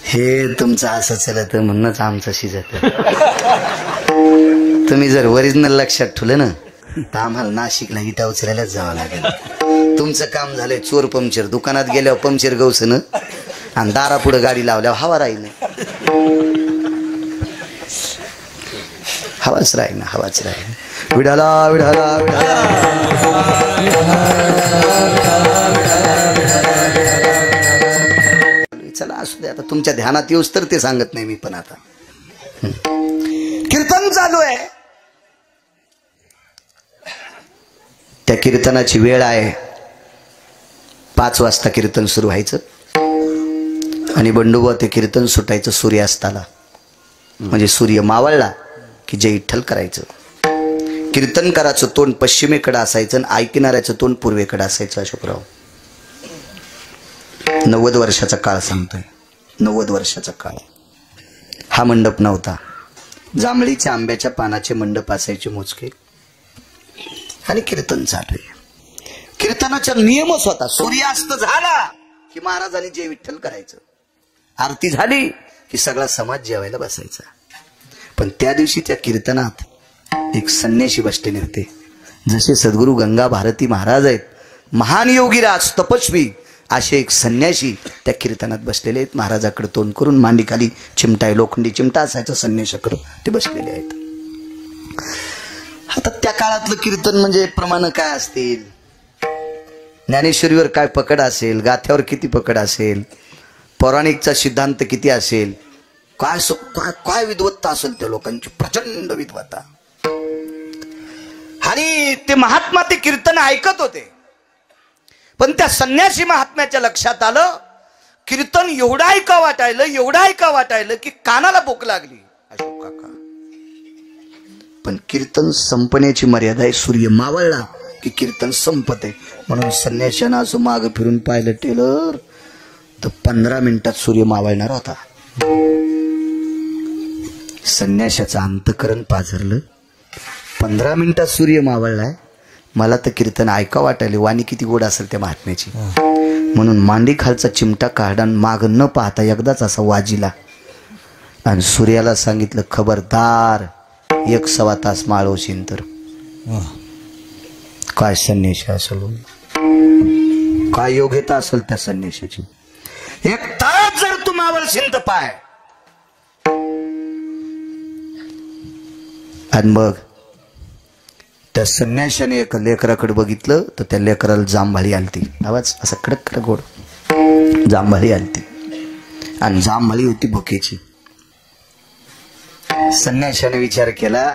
हे तुमचं असं चलत म्हणूनच आमचं शिजत. तुम्ही जर ओरिजिनल लक्षात ठेवलं ना तर आम्हाला नाशिकला इटा उचलायलाच जावं लागेल. तुमचं काम झालंय चोर पंक्चर. दुकानात गेल्यावर पंक्चर गवसन आणि दारा पुढे गाडी लावल्यावर हवा राहील. हवाच राही ना, हवाच राही. विठाला विठाला चला असू दे, आता तुमच्या ध्यानात येऊस तर ते सांगत नाही मी. पण आता कीर्तन चालू आहे, त्या कीर्तनाची वेळ आहे 5 वाजता कीर्तन सुरू व्हायचं आणि बंडोबा ते कीर्तन सुटायचं सूर्यास्ताला. म्हणजे सूर्य मावळला की जय विठ्ठल करायचं. कीर्तनकाराचं तोंड पश्चिमेकडे असायचं आणि ऐकणाऱ्याचं तोंड पूर्वेकडे असायचं. अशोकराव 90 वर्षाचा काळ सांगतोय, 90 वर्षाचा काळ. हा मंडप नव्हता, जांभळीच्या आंब्याच्या पानाचे मंडप असायचे मोजके आणि कीर्तन चालू आहे. कीर्तनाचा नियमच होता, सूर्यास्त झाला की महाराजांनी जय विठ्ठल करायचं, आरती झाली की सगळा समाज जेवायला बसायचा. पण त्या दिवशी त्या कीर्तनात एक संन्याशी बसलेले होते. जसे सद्गुरू गंगा भारती महाराज आहेत, महान योगीराज तपस्वी, असे एक संन्याशी त्या कीर्तनात बसलेले आहेत. महाराजाकडे तोंड करून, मांडीखाली चिमटा आहे, लोखंडी चिमटा असायचा संन्याशाकडे, ते बसलेले आहेत. आता त्या काळातलं कीर्तन म्हणजे प्रमाण काय असतील, ज्ञानेश्वरीवर काय पकड असेल, गाथ्यावर किती पकड असेल, पौराणिकचा सिद्धांत किती असेल, काय काय विद्वत्ता असेल त्या लोकांची, प्रचंड विद्वत्ता. आणि ते महात्मा ते कीर्तन ऐकत होते. पण त्या संन्यासी महात्म्याच्या लक्षात आलं, कीर्तन एवढं ऐका वाटायलं, एवढं ऐका वाटायलं की कानाला भूक लागली. अशोक काका, पण कीर्तन संपण्याची मर्यादा आहे. सूर्य मावळला की कीर्तन संपते. म्हणून संन्याशानं असं माग फिरून पाहिलं टेलर तर 15 मिनिटात सूर्य मावळणार होता. संन्याशाचं अंतकरण पाझरलं, 15 मिनिटात सूर्य मावळलाय. मला तर कीर्तन ऐका वाटायले, वाणी किती गोड असेल त्या महात्म्याची. म्हणून मांडी खालचा चिमटा काढा, माग न पाहता एकदाच असा वाजिला आणि सूर्याला सांगितलं, खबरदार 1.25 तास माळवशीन तर. काय संन्याशी असेल, काय योग्यता असेल त्या संन्याशाची. 1 तास जर तू मावळशील तर पाय. आणि मग त्या संन्याशाने एका लेकराकडे बघितलं तर त्या लेकराला जांभळी आलती. आवाज असा कडक कडक गोड, जांभळी आलती आणि जांभळी होती भुकेची. संन्याशाने विचार केला,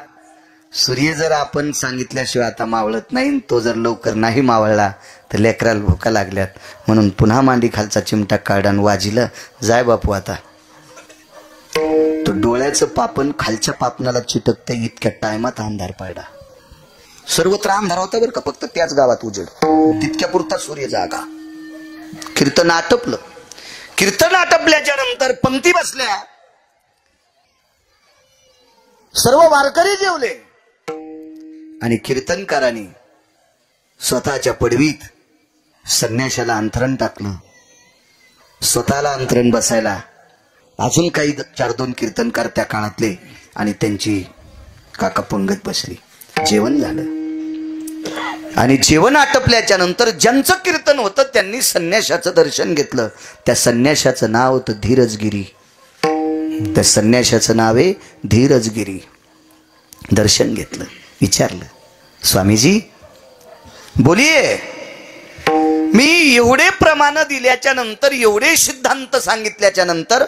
सूर्य जर आपण सांगितल्याशिवाय आता मावळत नाही, तो जर लवकर नाही मावळला तर लेकराला भुका लागल्यात. म्हणून पुन्हा मांडी खालचा चिमटा काढून वाजिलं, जाय बापू आता. तो डोळ्याचं पापण खालच्या पापणाला चिटकते इतक्या टायमात अंधार पडला. सर्वत्र अंधार होता बरं का, फक्त त्याच गावात उजेड. तितक्या पुरता सूर्य जागा. कीर्तन आटपलं. कीर्तन आटपल्याच्या नंतर पंक्ती बसल्या, सर्व वारकरी जेवले आणि कीर्तनकारांनी स्वतःच्या पडवीत संन्याशाला अंतरण टाकलं. स्वतःला अंतरण बसायला अजून काही 4-2 कीर्तनकार त्या काळातले आणि त्यांची काका पंगत बसली. जेवण झालं आणि जेवण आटपल्याच्या नंतर ज्यांचं कीर्तन होतं त्यांनी संन्याशाचं दर्शन घेतलं. त्या संन्याशाचं नाव होतं धीरजगिरी. त्या संन्याशाचं नाव आहे धीरजगिरी. दर्शन घेतलं, विचारलं, स्वामीजी बोलिये. मी एवढे प्रमाण दिल्याच्या नंतर, एवढे सिद्धांत सांगितल्याच्या नंतर,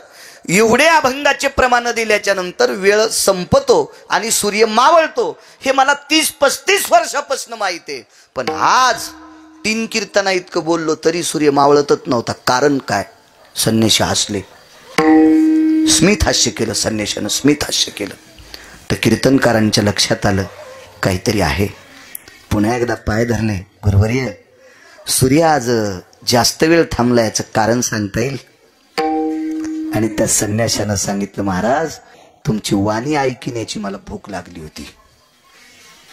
एवढे अभंगाचे प्रमाण दिल्याच्या नंतर वेळ संपतो आणि सूर्य मावळतो हे मला 30-35 वर्षापासून माहिती आहे. पण आज 3 कीर्तना इतकं बोललो तरी सूर्य मावळतच नव्हता. कारण काय? संन्याशी हसले, स्मित हास्य केलं. संन्याशानं स्मित हास्य केलं तर कीर्तनकारांच्या लक्षात आलं काहीतरी आहे. पुन्हा एकदा पाय धरले, गुरुवर्य सूर्य आज जास्त वेळ थांबला, याचं कारण सांगता येईल? आणि त्या संन्याशानं सांगितलं, महाराज तुमची वाणी ऐकण्याची मला भूक लागली होती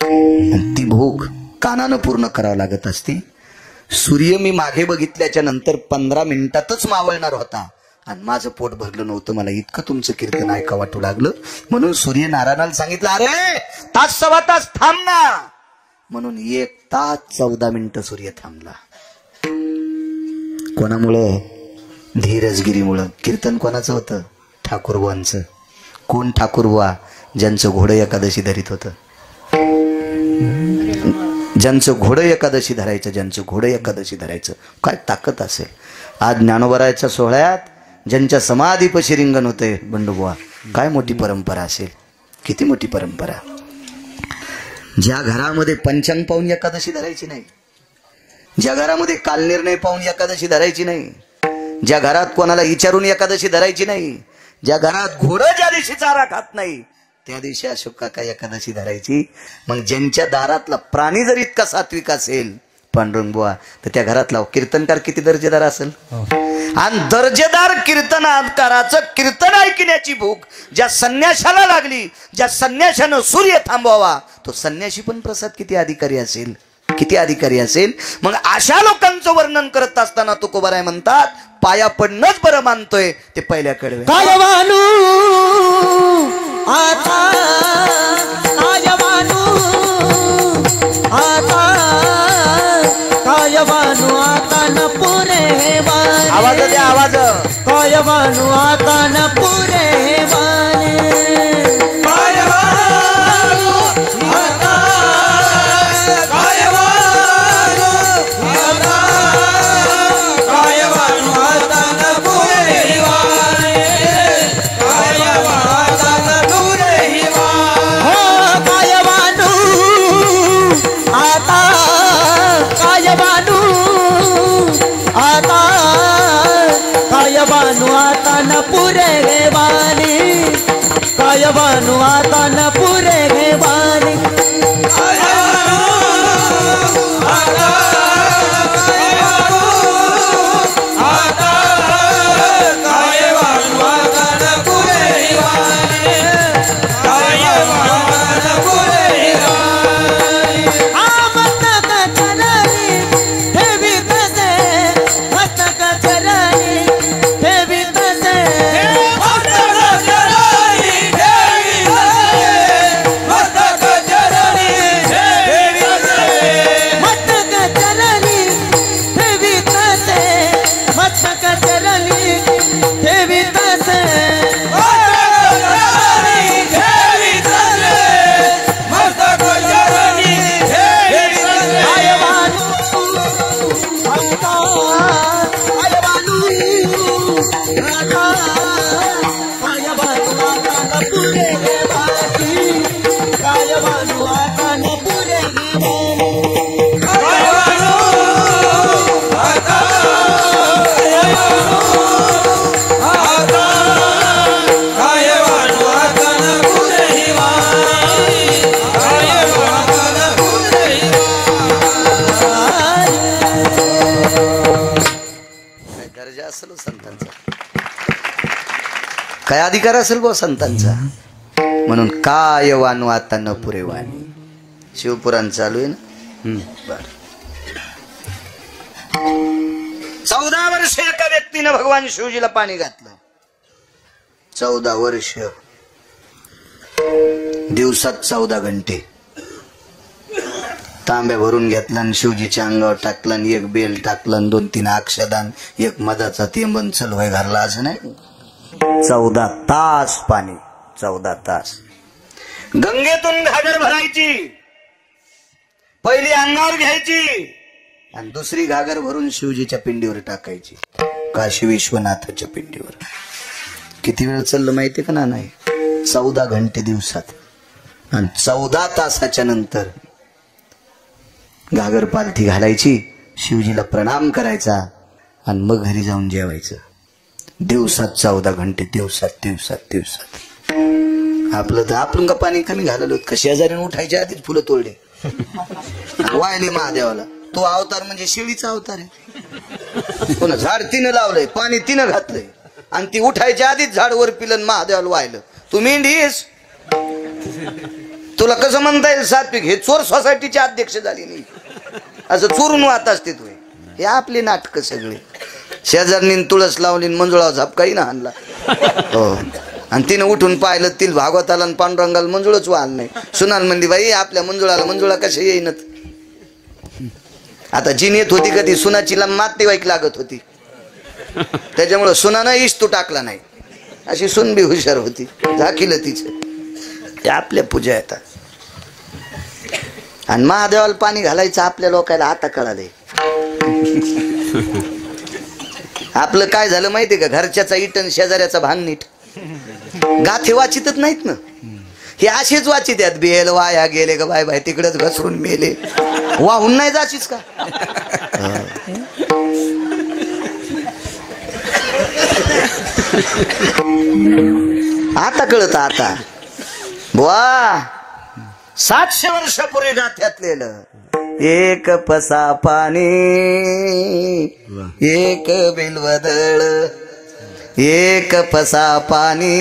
आणि ती भूक कानानं पूर्ण करावं लागत असती. सूर्य मी मागे बघितल्याच्या नंतर 15 मिनिटातच मावळणार होता आणि माझं पोट भरलं नव्हतं. मला इतकं तुमचं कीर्तन ऐका वाटू लागलं. म्हणून सूर्य नारायणाला सांगितलं, अरे 1.5 तास थांब ना. म्हणून 1 तास 14 मिनिटं सूर्य थांबला. कोणामुळं? धीरजगिरीमुळं. कीर्तन कोणाचं होतं? ठाकूरबुवांचं. कोण ठाकूरबुवा? ज्यांचं घोडं एकादशी धरीत होतं, ज्यांचं घोडं एकादशी धरायचं, ज्यांचं घोडं एकादशी धरायचं, काय ताकद असेल. आज ज्ञानोबरायच्या सोहळ्यात ज्यांच्या समाधीपाशी रिंगण होते बंडूबुवा, काय मोठी परंपरा असेल, किती मोठी परंपरा. ज्या घरामध्ये पंचांग पाहून एकादशी धरायची नाही, ज्या घरामध्ये कालनिर्णय पाहून एकादशी धरायची नाही, ज्या घरात कोणाला विचारून एकादशी धरायची नाही, ज्या घरात घोडं ज्या दिवशी चारा खात नाही त्या दिवशी अशोक काका एकादशी धरायची. मग ज्यांच्या दारातला प्राणी जर इतका सात्विक असेल पांडुरंग बुवा, तर त्या घरातला कीर्तनकार किती दर्जेदार असेल. आणि दर्जेदार कीर्तनकाराचं कीर्तन ऐकण्याची भूक ज्या संन्याशाला लागली, ज्या संन्याशानं सूर्य थांबवावा, तो संन्याशी पण प्रसाद किती अधिकारी असेल, किती अधिकारी असेल. मग अशा लोकांचं वर्णन करत असताना तुकोबाराय म्हणतात, पाया पडणंच बरं मानतोय ते पहिल्याकडे. कायवानू आता, कायवानू आता, कायवानू आता न पुरे वाणे. आवाज द्या, आवाज. कायवानू आता न पुरे वाणे. कायवानू आता न पुरे वाणी, कायवानू आता न पुरे वाणी. काय अधिकार असेल गो संतांचा. म्हणून काय वानू आता न पुरे वाणी. शिवपुराण चालू आहे ना. बर 14 वर्ष एका व्यक्तीने भगवान शिवजीला पाणी घातलं. 14 वर्ष, दिवसात 14 घंटे तांब्या भरून घेतला आणि शिवजीच्या अंगावर टाकला, आणि एक बेल टाकला, 2-3 अक्षदान, एक मधाचा तेंबन चलवाय घालला. असं नाही, 14 तास पाणी, 14 तास. गंगेतून घागर भरायची, पहिली अंगावर घ्यायची आणि दुसरी घागर भरून शिवजीच्या पिंडीवर टाकायची, काशी विश्वनाथाच्या पिंडीवर. किती वेळ चाललं माहितीये का ना? नाही, 14 घंटे दिवसात. आणि 14 तासाच्या नंतर घागर पालथी घालायची, शिवजीला प्रणाम करायचा आणि मग घरी जाऊन जेवायचं. दिवसात 14 घंटे, दिवसात दिवसात दिवसात. आपलं तर आपण का पाणी कमी घाललो का? शेजारीने उठायच्या आधीच फुलं तोडले, वायले महादेवाला. तो अवतार म्हणजे शिळीचा अवतार आहे. पुन्हा झाड तिनं लावलंय, पाणी तिनं घातलंय, आणि ती उठायच्या आधीच झाड वर पिलं महादेवाला वाहिलं. तू मेंढीस, तुला कसं म्हणता येईल सात्विक? हे चोर सोसायटीचे अध्यक्ष झाली नाही, असं चोरून वाहत असते तू. हे आपले नाटक सगळे. शेजारनी तुळस लावली, मंजुळा झापकाही ना आणला. हो, आणि तिनं उठून पाहिलं, तिला भागवताला आणि पांडुरंगाला मंजुळच वाहल नाही. सुनाल म्हणली, बाई आपल्या मंजुळाला मंजुळा कशा येईनत. आता जी नेत होती कधी सुनाची नातेवाईक लागत होती, त्याच्यामुळं सुनानं इस्तू टाकला नाही. अशी सुन बी हुशार होती, झाकीलं तिचं. ते आपल्या पूजा येतात. आणि महादेवाला पाणी घालायचं आपल्या लोकांना आता कळाले. आपलं काय झालं माहितीये का, घरच्याचा इटन शेजाऱ्याचा भांग नीट. गाथे वाचितच नाहीत ना, हे असेच वाचित आहेत. बेल वाया गेले ग बाय बाय, तिकडेच घसरून मेले. वाहून नाही जाशीच का? आता कळत आता बुवा. 700 वर्षापूर्वी गाथ्यातलेलं. एक पसा पाणी एक बिलवदळ, एक पसा पाणी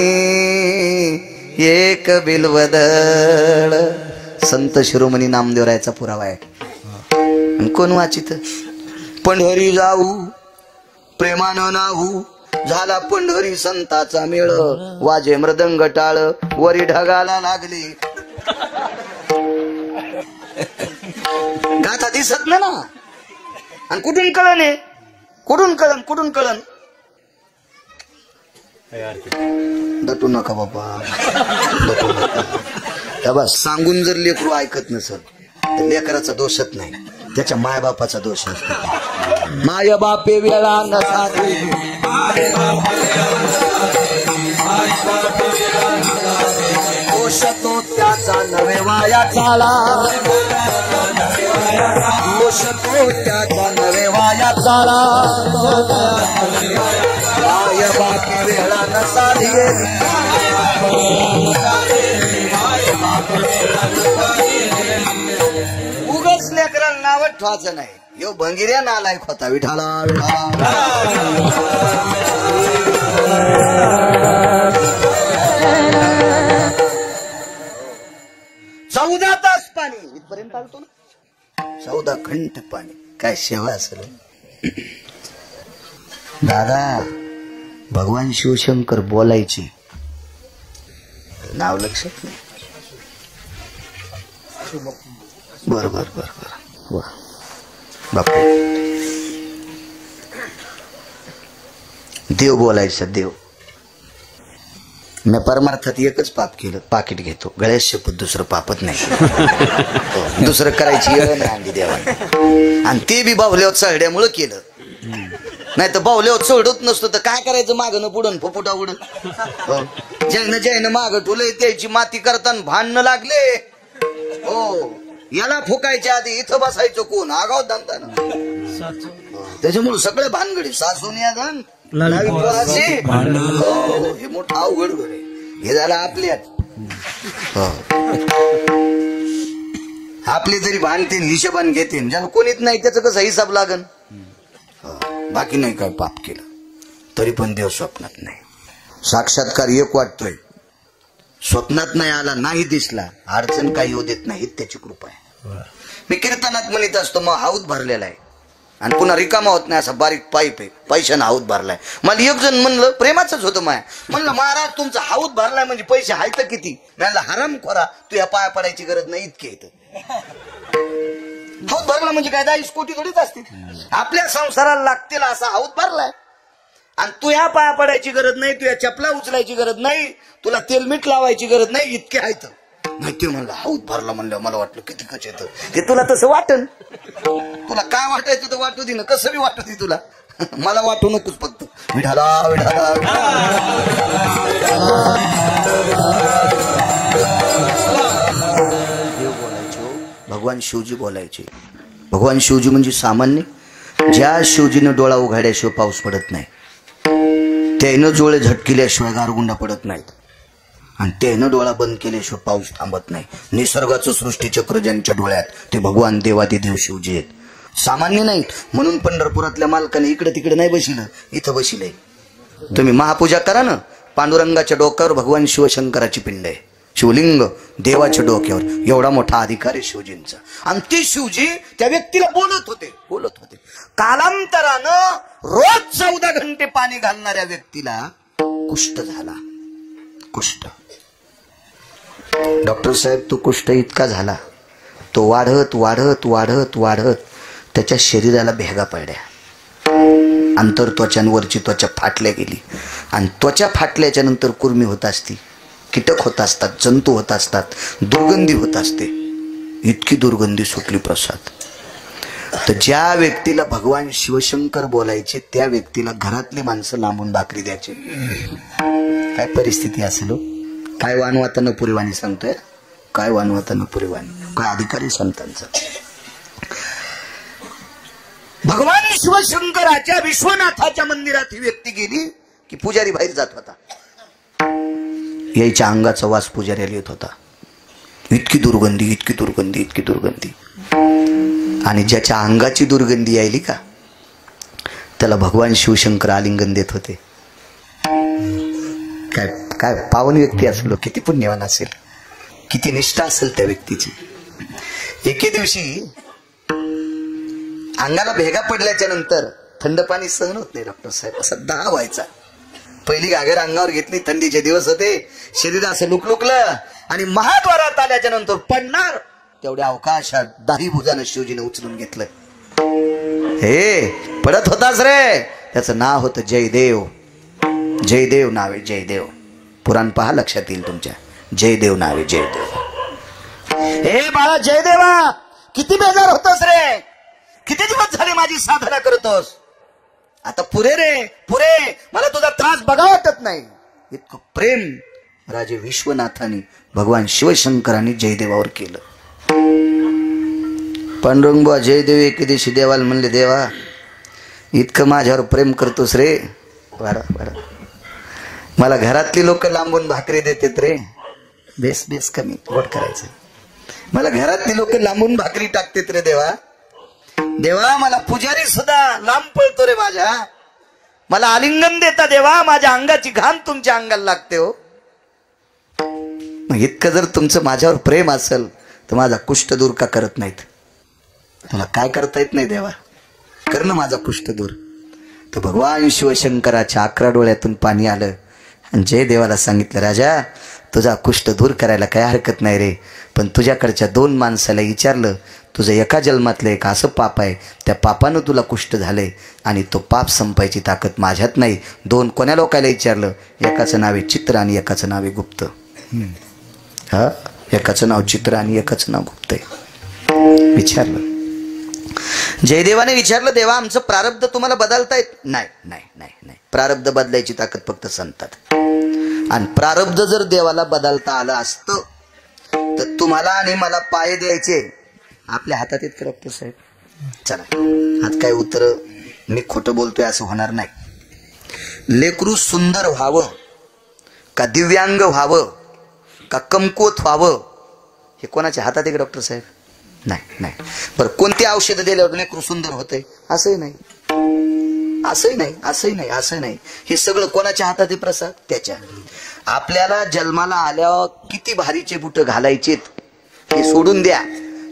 एक बिलवदळ. संत शिरोमणी नामदेवरायाचा पुरावा आहे. आणि कोण वाचित? पंढरी जाऊ प्रेमानं नाहू, झाला पंढरी संताचा मेळ. वाजे मृदंग टाळ वरी ढगाला लागली. गाथा दिसत ना. आणि कुठून कळण आहे? कुठून कळण? दटू नका बाबा, दटू नका. बस सांगून जर लेकरू ऐकत नसल तर लेकराचा दोषच नाही, त्याच्या मायबापाचा दोष असतो. माय बापे वेळा नसा दोष तो त्याचा नवे वाया चाला. दोष तो त्याचा नवे वाया चाला. माय बापे वेळा नसा उगच लेकराला नाव ठेवायचं नाही. यो भंगिऱ्या नालायक होता. विठाला चौदा तास पाणी इथपर्यंत आलतो ना. 14 घंटे पाणी. काय सेवा असेल दादा. भगवान शिवशंकर बोलायचे, नाव लक्षात नाही. बर बापू. देव बोलायचं. देव मी परमार्थात एकच पाप केलं, पाकिट घेतो. गळ्यात शपथ दुसरं पापच नाही. दुसरं करायची वेळ नाही आणली देवाने. आणि ते बी बाहुल्यावर चढड्यामुळं केलं. नाही तर बाहुल्यावर चढत नसतो तर काय करायचं? मागणं पुढं फुफुटा उडत. ज्यानं मागं ठुलंय त्याची माती करताना भांडणं लागले. हो, याला फुकायच्या आधी इथं बसायचं कोण? आगाव दामताना. त्याच्यामुळे सगळे भानगडी सासून या घाण हे मोठं अवघड घर आहे. हे झालं आपल्यात. आपले तरी भांडते हिशोबान घेते. ज्याला कोणीच नाही त्याचं कसं हिसाब लागन. बाकी नाही काय पाप केलं तरी पण देव स्वप्नात नाही. साक्षात्कार एक वाटतोय, स्वप्नात नाही आला, नाही दिसला, अडचण काही येऊ देत नाही. त्याची कृपा आहे. मी कीर्तनात म्हणत असतो मग हाऊत भरलेला आहे आणि पुन्हा रिकामा होत नाही. असा बारीक पाईप आहे, पैशानं हाऊत भरलाय. मला एक जण म्हणलं, प्रेमाचंच होतं माया, म्हणलं महाराज तुमचा हाऊत भरलाय म्हणजे पैसे आहेत किती? म्हणलं हराम खोरा, तू या पाया पडायची गरज नाही इतके येतं. हाऊत भरला म्हणजे काय 10 कोटी थोडीच असतील. आपल्या संसाराला लागतील असा हाऊत भरलाय. आणि तू या पाया पडायची गरज नाही, तू या चपला उचलायची गरज नाही, तुला तेल मीठ लावायची गरज नाही, इतके आहेत. नाही ते म्हणलं हाऊत भरला म्हणलं मला वाटलं किती कच येतं. ते तुला तसं वाटन, तुला काय वाटायचं तर वाटू दे ना, कसं बी वाटू दे तुला. मला वाटू नकोस फक्त. विठाला विठाला देव बोलायचे. भगवान शिवजी बोलायचे. भगवान शिवजी म्हणजे सामान्य. ज्या शिवजीनं डोळा उघाड्याशिवाय पाऊस पडत नाही, त्यानं डोळे झटकिल्याशिवाय गारगुंडा पडत नाहीत, आणि त्यानं डोळा बंद केल्याशिवाय पाऊस थांबत नाही. निसर्गाचं सृष्टीचक्र ज्यांच्या डोळ्यात ते भगवान देवादिदेव शिवजी आहेत. सामान्य नाहीत. म्हणून पंढरपुरातल्या मालकाने इकडे तिकडे नाही बसिलं, इथं बसिलंय. तुम्ही महापूजा करा ना, पांडुरंगाच्या डोक्यावर भगवान शिवशंकराची पिंड आहे. शिवलिंग देवाच्या डोक्यावर. एवढा मोठा अधिकार आहे शिवजींचा. आणि ते शिवजी त्या व्यक्तीला बोलत होते. कालांतरानं रोज 14 घंटे पाणी घालणाऱ्या व्यक्तीला कुष्ठ झाला. कुष्ठ. डॉक्टर साहेब तो कुष्ठ इतका झाला, तो वाढत वाढत वाढत वाढत त्याच्या शरीराला भेगा पडल्या. अंतर त्वचांवरची त्वचा फाटल्या गेली आणि त्वचा फाटल्याच्या नंतर कुर्मी होत असती. कीटक होत असतात, जंतू होत असतात, दुर्गंधी होत असते. इतकी दुर्गंधी सुटली प्रसाद. तर ज्या व्यक्तीला भगवान शिवशंकर बोलायचे त्या व्यक्तीला घरातली माणसं लांबून भाकरी द्यायचे. काय परिस्थिती असेल हो? काय वानवातानं पुरीवाणी सांगतोय, काय वानवातानं पुरीवाणी, काय अधिकारी संतांचा. भगवान शिवशंकराच्या विश्वनाथाच्या मंदिरात ही व्यक्ती गेली की पुजारी बाहेर जात होता. यायच्या अंगाचा वास पुजाऱ्याला येत होता. इतकी दुर्गंधी, इतकी दुर्गंधी, इतकी दुर्गंधी. आणि ज्याच्या अंगाची दुर्गंधी यायली का त्याला भगवान शिवशंकर आलिंगन देत होते. काय काय पावन व्यक्ती असेल, किती पुण्यवान असेल, किती निष्ठा असेल त्या व्यक्तीची. एके दिवशी अंगाला भेगा पडल्याच्या नंतर थंड पाणी सहन होत नाही डॉक्टर साहेब, असा दाह व्हायचा. पहिली घागर अंगावर घेतली, थंडीचे दिवस होते, शरीर असं लुकलुकलं आणि महाद्वारात आल्याच्या नंतर पडणार तेवढ्या अवकाशात दाही भुजानं शिवजीने उचलून घेतलं. हे पडत होताच रे, त्याचं नाव होतं जयदेव. जयदेव नाव आहे, जयदेव. पुराण पहा, लक्षात येईल तुमच्या. जयदेव नाव आहे, जयदेव. हे बाळा जयदेवा, किती बेजार होतोस रे, किती दिवस झाले माझी साधना करतोस, आता पुरे रे पुरे, मला तुझा त्रास बघा वाटत नाही. इतकं प्रेम राजे विश्वनाथाने भगवान शिवशंकरांनी जयदेवावर केलं. पांडुरंगबुवा जयदेव एके दिवशी देवाला म्हणले, देवा इतकं माझ्यावर प्रेम करतोस रे, मला घरातली लोक लांबून भाकरी देतात रे, बेस बेस कमी गोड करायचं, मला घरातली लोक लांबून भाकरी टाकतात रे देवा. देवा मला पुजारी सुद्धा लांब पळतो रे माझ्या, मला आलिंगन देता देवा, माझ्या अंगाची घाम तुमच्या अंगाला लागते हो. मग इतकं जर तुमचं माझ्यावर प्रेम असेल तर माझा कुष्ठ दूर का करत नाहीत? तुला काय करता येत नाही देवा, कर ना माझा कुष्ठ दूर. तर भगवान शिवशंकराच्या 11 डोळ्यातून पाणी आलं आणि जयदेवाला सांगितलं, राजा तुझा कुष्ठ दूर करायला काय हरकत नाही रे, पण तुझ्याकडच्या 2 माणसाला विचारलं, तुझं एका जन्मातलं एक असं पाप आहे, त्या पापानं तुला कुष्ठ झालंय आणि तो पाप संपायची ताकद माझ्यात नाही. 2 कोण्या लोकांना विचारलं, एकाचं नाव आहे चित्र आणि एकाचं नाव आहे गुप्त. हा, एकाचं नाव चित्र आणि एकाचं नाव गुप्त आहे. विचारलं, जयदेवाने विचारलं, देवा आमचं प्रारब्ध तुम्हाला बदलता येत नाही? नाही नाही नाही, प्रारब्ध बदलायची ताकद फक्त संतात. आणि प्रारब्ध जर देवाला बदलता आलं असतं तर तुम्हाला आणि मला पाय द्यायचे आपल्या हातात येत डॉक्टर साहेब. चला आज काय उत्तर, मी खोटं बोलतोय असं होणार नाही. लेकरू सुंदर व्हावं का दिव्यांग व्हावं का कमकुवत व्हावं हे कोणाच्या हातात आहे डॉक्टर साहेब? नाही नाही. बरं कोणती औषधं दिल्यावर लेकरू सुंदर होतंय? असंही नाही, असंही नाही, असंही नाही, असं नाही. हे सगळं कोणाच्या हातात आहे प्रसाद? त्याच्या. आपल्याला जन्माला आल्यावर किती भारीचे बुट घालायचेत हे सोडून द्या,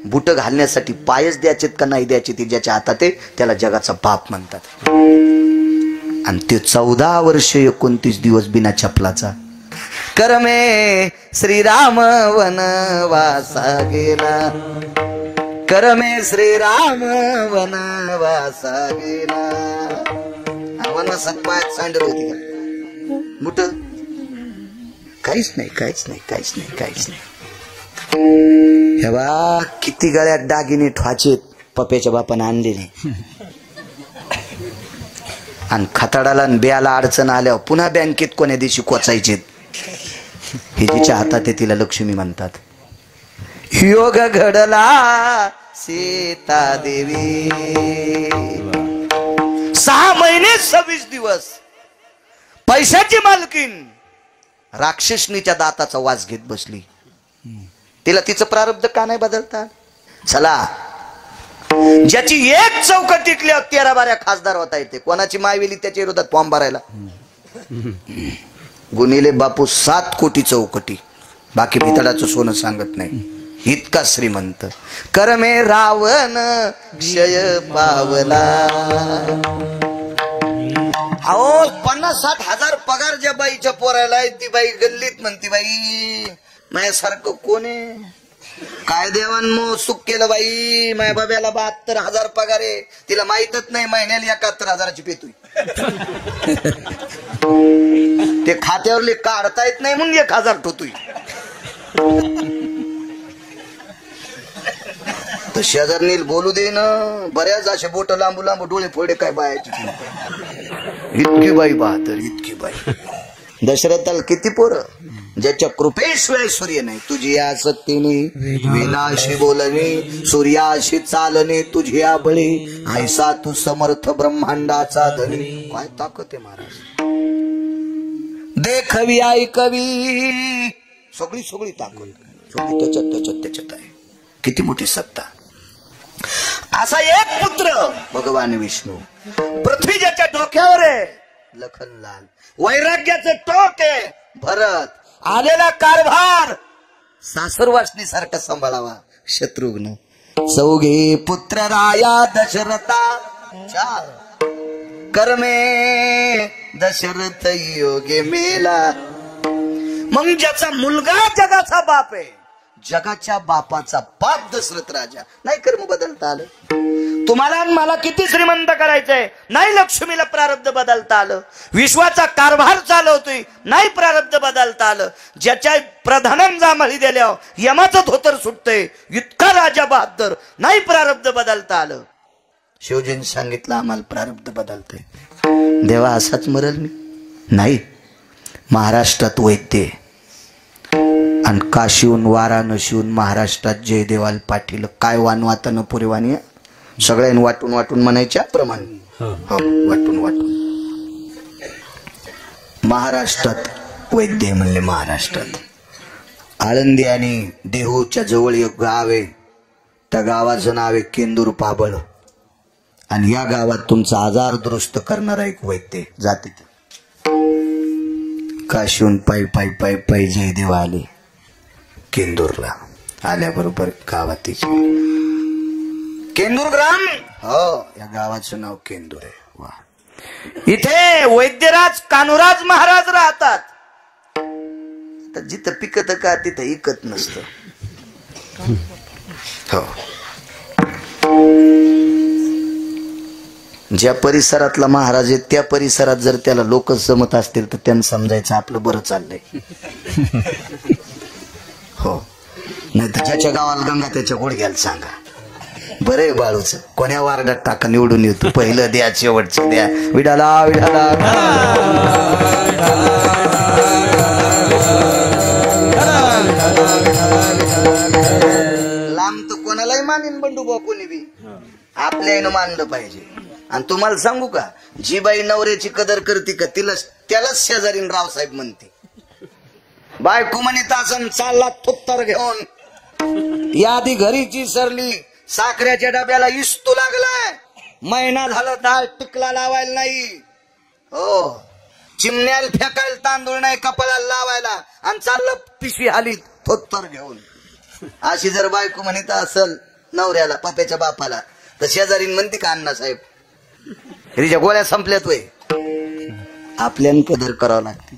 बुट घालण्यासाठी पायच द्यायचेत का नाही द्यायचे ते ज्याच्या हातात आहे त्याला जगाचा बाप म्हणतात. आणि ते 14 वर्ष 29 दिवस बिना चपलाचा. करमे श्रीराम वनवासा गेला, करमे श्रीराम वनवासा गेला. वनवासात पायात सांडर होती का? बुट काहीच नाही, काहीच नाही, काहीच नाही, काहीच नाही. हे बा किती गळ्यात दागिने ठवाचेत पप्याच्या बापाने आणलेले, आणि खताडाला आणि ब्याला अडचण आल्यावर पुन्हा बँकेत कोण्या दिवशी कोचायचे. हे जिच्या हातात आहे तिला लक्ष्मी म्हणतात. योग घडला सीता देवी, 6 महिने 26 दिवस पैशाची मालकीन राक्षसनीच्या दाताचा वास घेत बसली. तिला तिचं प्रारब्ध का नाही बदलता? चला, ज्याची एक चौकटीतल्या 13-12 खासदार होता येते, कोणाची मायवेली त्याच्या विरोधात फॉर्म भरायला. गुणिले बापू 7 कोटी चौकटी, बाकी भितडाचं सोनं सांगत नाही. इतका श्रीमंत. करमे रावण क्षय पावला. अहो 50-60 हजार पगार ज्या बाईच्या पोरायला आहे ती बाई गल्लीत म्हणती, बाई माझ्यासारखं कोण आहे? काय देवान सुख केलं बाई, माझ्या बाब्याला 72,000 पगार आहे, तिला माहितच नाही महिन्याला 71,000ची पेतोय. ते खात्यावरले काढता येत नाही म्हणून 1000 ठोतोय. तर शेजारनील बोलू दे ना, बऱ्याच असे बोट लांबू लांबू डोळे फोडे काय बायाची. इतकी बाई बहादर, इतकी बाई. दशरथाला किती पोरं, ज्याच्या कृपेशिवाय सूर्य नाही. तुझी या सत्तेने विनाशी बोलणे, सूर्याशी चालणे तुझी या बळी. ऐसा तू समर्थ ब्रह्मांडाचा धनी. काय ताकद आहे महाराज. देखवी ऐकवी सगळी सगळी ताकद त्याच्यात आहे. किती मोठी सत्ता. असा एक पुत्र भगवान विष्णू. पृथ्वी ज्याच्या डोक्यावर आहे लखनलाल. वैराग्याचं टोक आहे भरत. आलेला कारभार सासरवासनी सारखा सांभाळावा शत्रुघ्न. चौघे पुत्र राया दशरथा. 4 कर्मे दशरथ योगे मेला. मग ज्याचा मुलगा जगाचा बाप आहे, जगाच्या बापाचा बाप दशरथ राजा. नाही कर्म बदलता आलं. तुम्हाला मला किती श्रीमंत करायचंय, नाही लक्ष्मीला प्रारब्ध बदलता आलं. विश्वाचा कारभार चालवतोय, नाही प्रारब्ध बदलता आलं. ज्याच्या प्रधानांचा मळी दिल्यावर यमाचं धोतर सुटतंय, इतका राजा बहादर, नाही प्रारब्ध बदलता आलं. शिवजींनी सांगितलं आम्हाला प्रारब्ध बदलतंय. देवा असाच मरल मी? नाही. महाराष्ट्रात वैद्य आणि काशीहून वाराणसीहून महाराष्ट्रात जयदेवाल पाटील. काय वानवातानं पुरेवाणी. सगळ्यांनी वाटून वाटून म्हणायच्या प्रमाणे वाटून वाटून. महाराष्ट्रात वैद्य म्हणले. महाराष्ट्रात आळंदी आणि देहूच्या जवळ एक गाव आहे. त्या गावाचं नाव आहे केंदूर पाबळ. आणि या गावात तुमचा आजार दुरुस्त करणारा एक वैद्य जाते. काशीहून पायी पायी पायी पायी जयदेव आले केंदूरला. आल्याबरोबर गावात केंदूर ग्राम. हो, या गावाचं नाव केंदूर आहे. वा. इथे वैद्यराज कान्होराज महाराज राहतात. तर जिथं पिकत का तिथं इकत नसतं. हो. ज्या परिसरातला महाराज आहे त्या परिसरात जर त्याला लोक जमत असतील तर त्यांना समजायचं आपलं बरं चाललंय. हो. नाही तर ज्याच्या गावाला गंगा त्याच्या गुडघ्याला सांगा. बरे बाळूच कोण्या वार्डात टाका निवडून येतो. पहिलं द्या, शेवटचं द्या. विडाला विडाला. लांब तर कोणालाही मानेन बंडू बा. कोणी बी आपल्या मानलं पाहिजे. आणि तुम्हाला सांगू का, जी बाई नवऱ्याची कदर करते का त्यालाच शेजारीन रावसाहेब म्हणते. बायको म्हणत असं चालला थुत्तर घेऊन. यादी घरीची सरली. साखरेच्या डब्याला इस्तू लागलाय. महिना झाला डाळ टिकला लावायला नाही. हो. चिमण्याला फेकायला तांदूळ नाही कपाळाला लावायला. आणि चाललं पिशवी हाली थोत्तर घेऊन. अशी जर बायको म्हणत असल नवऱ्याला पप्याच्या बापाला तर शेजारीन म्हणते का अण्णासाहेब हिच्या गोळ्या संपल्यात वय. आपल्यान कदर करावं लागते.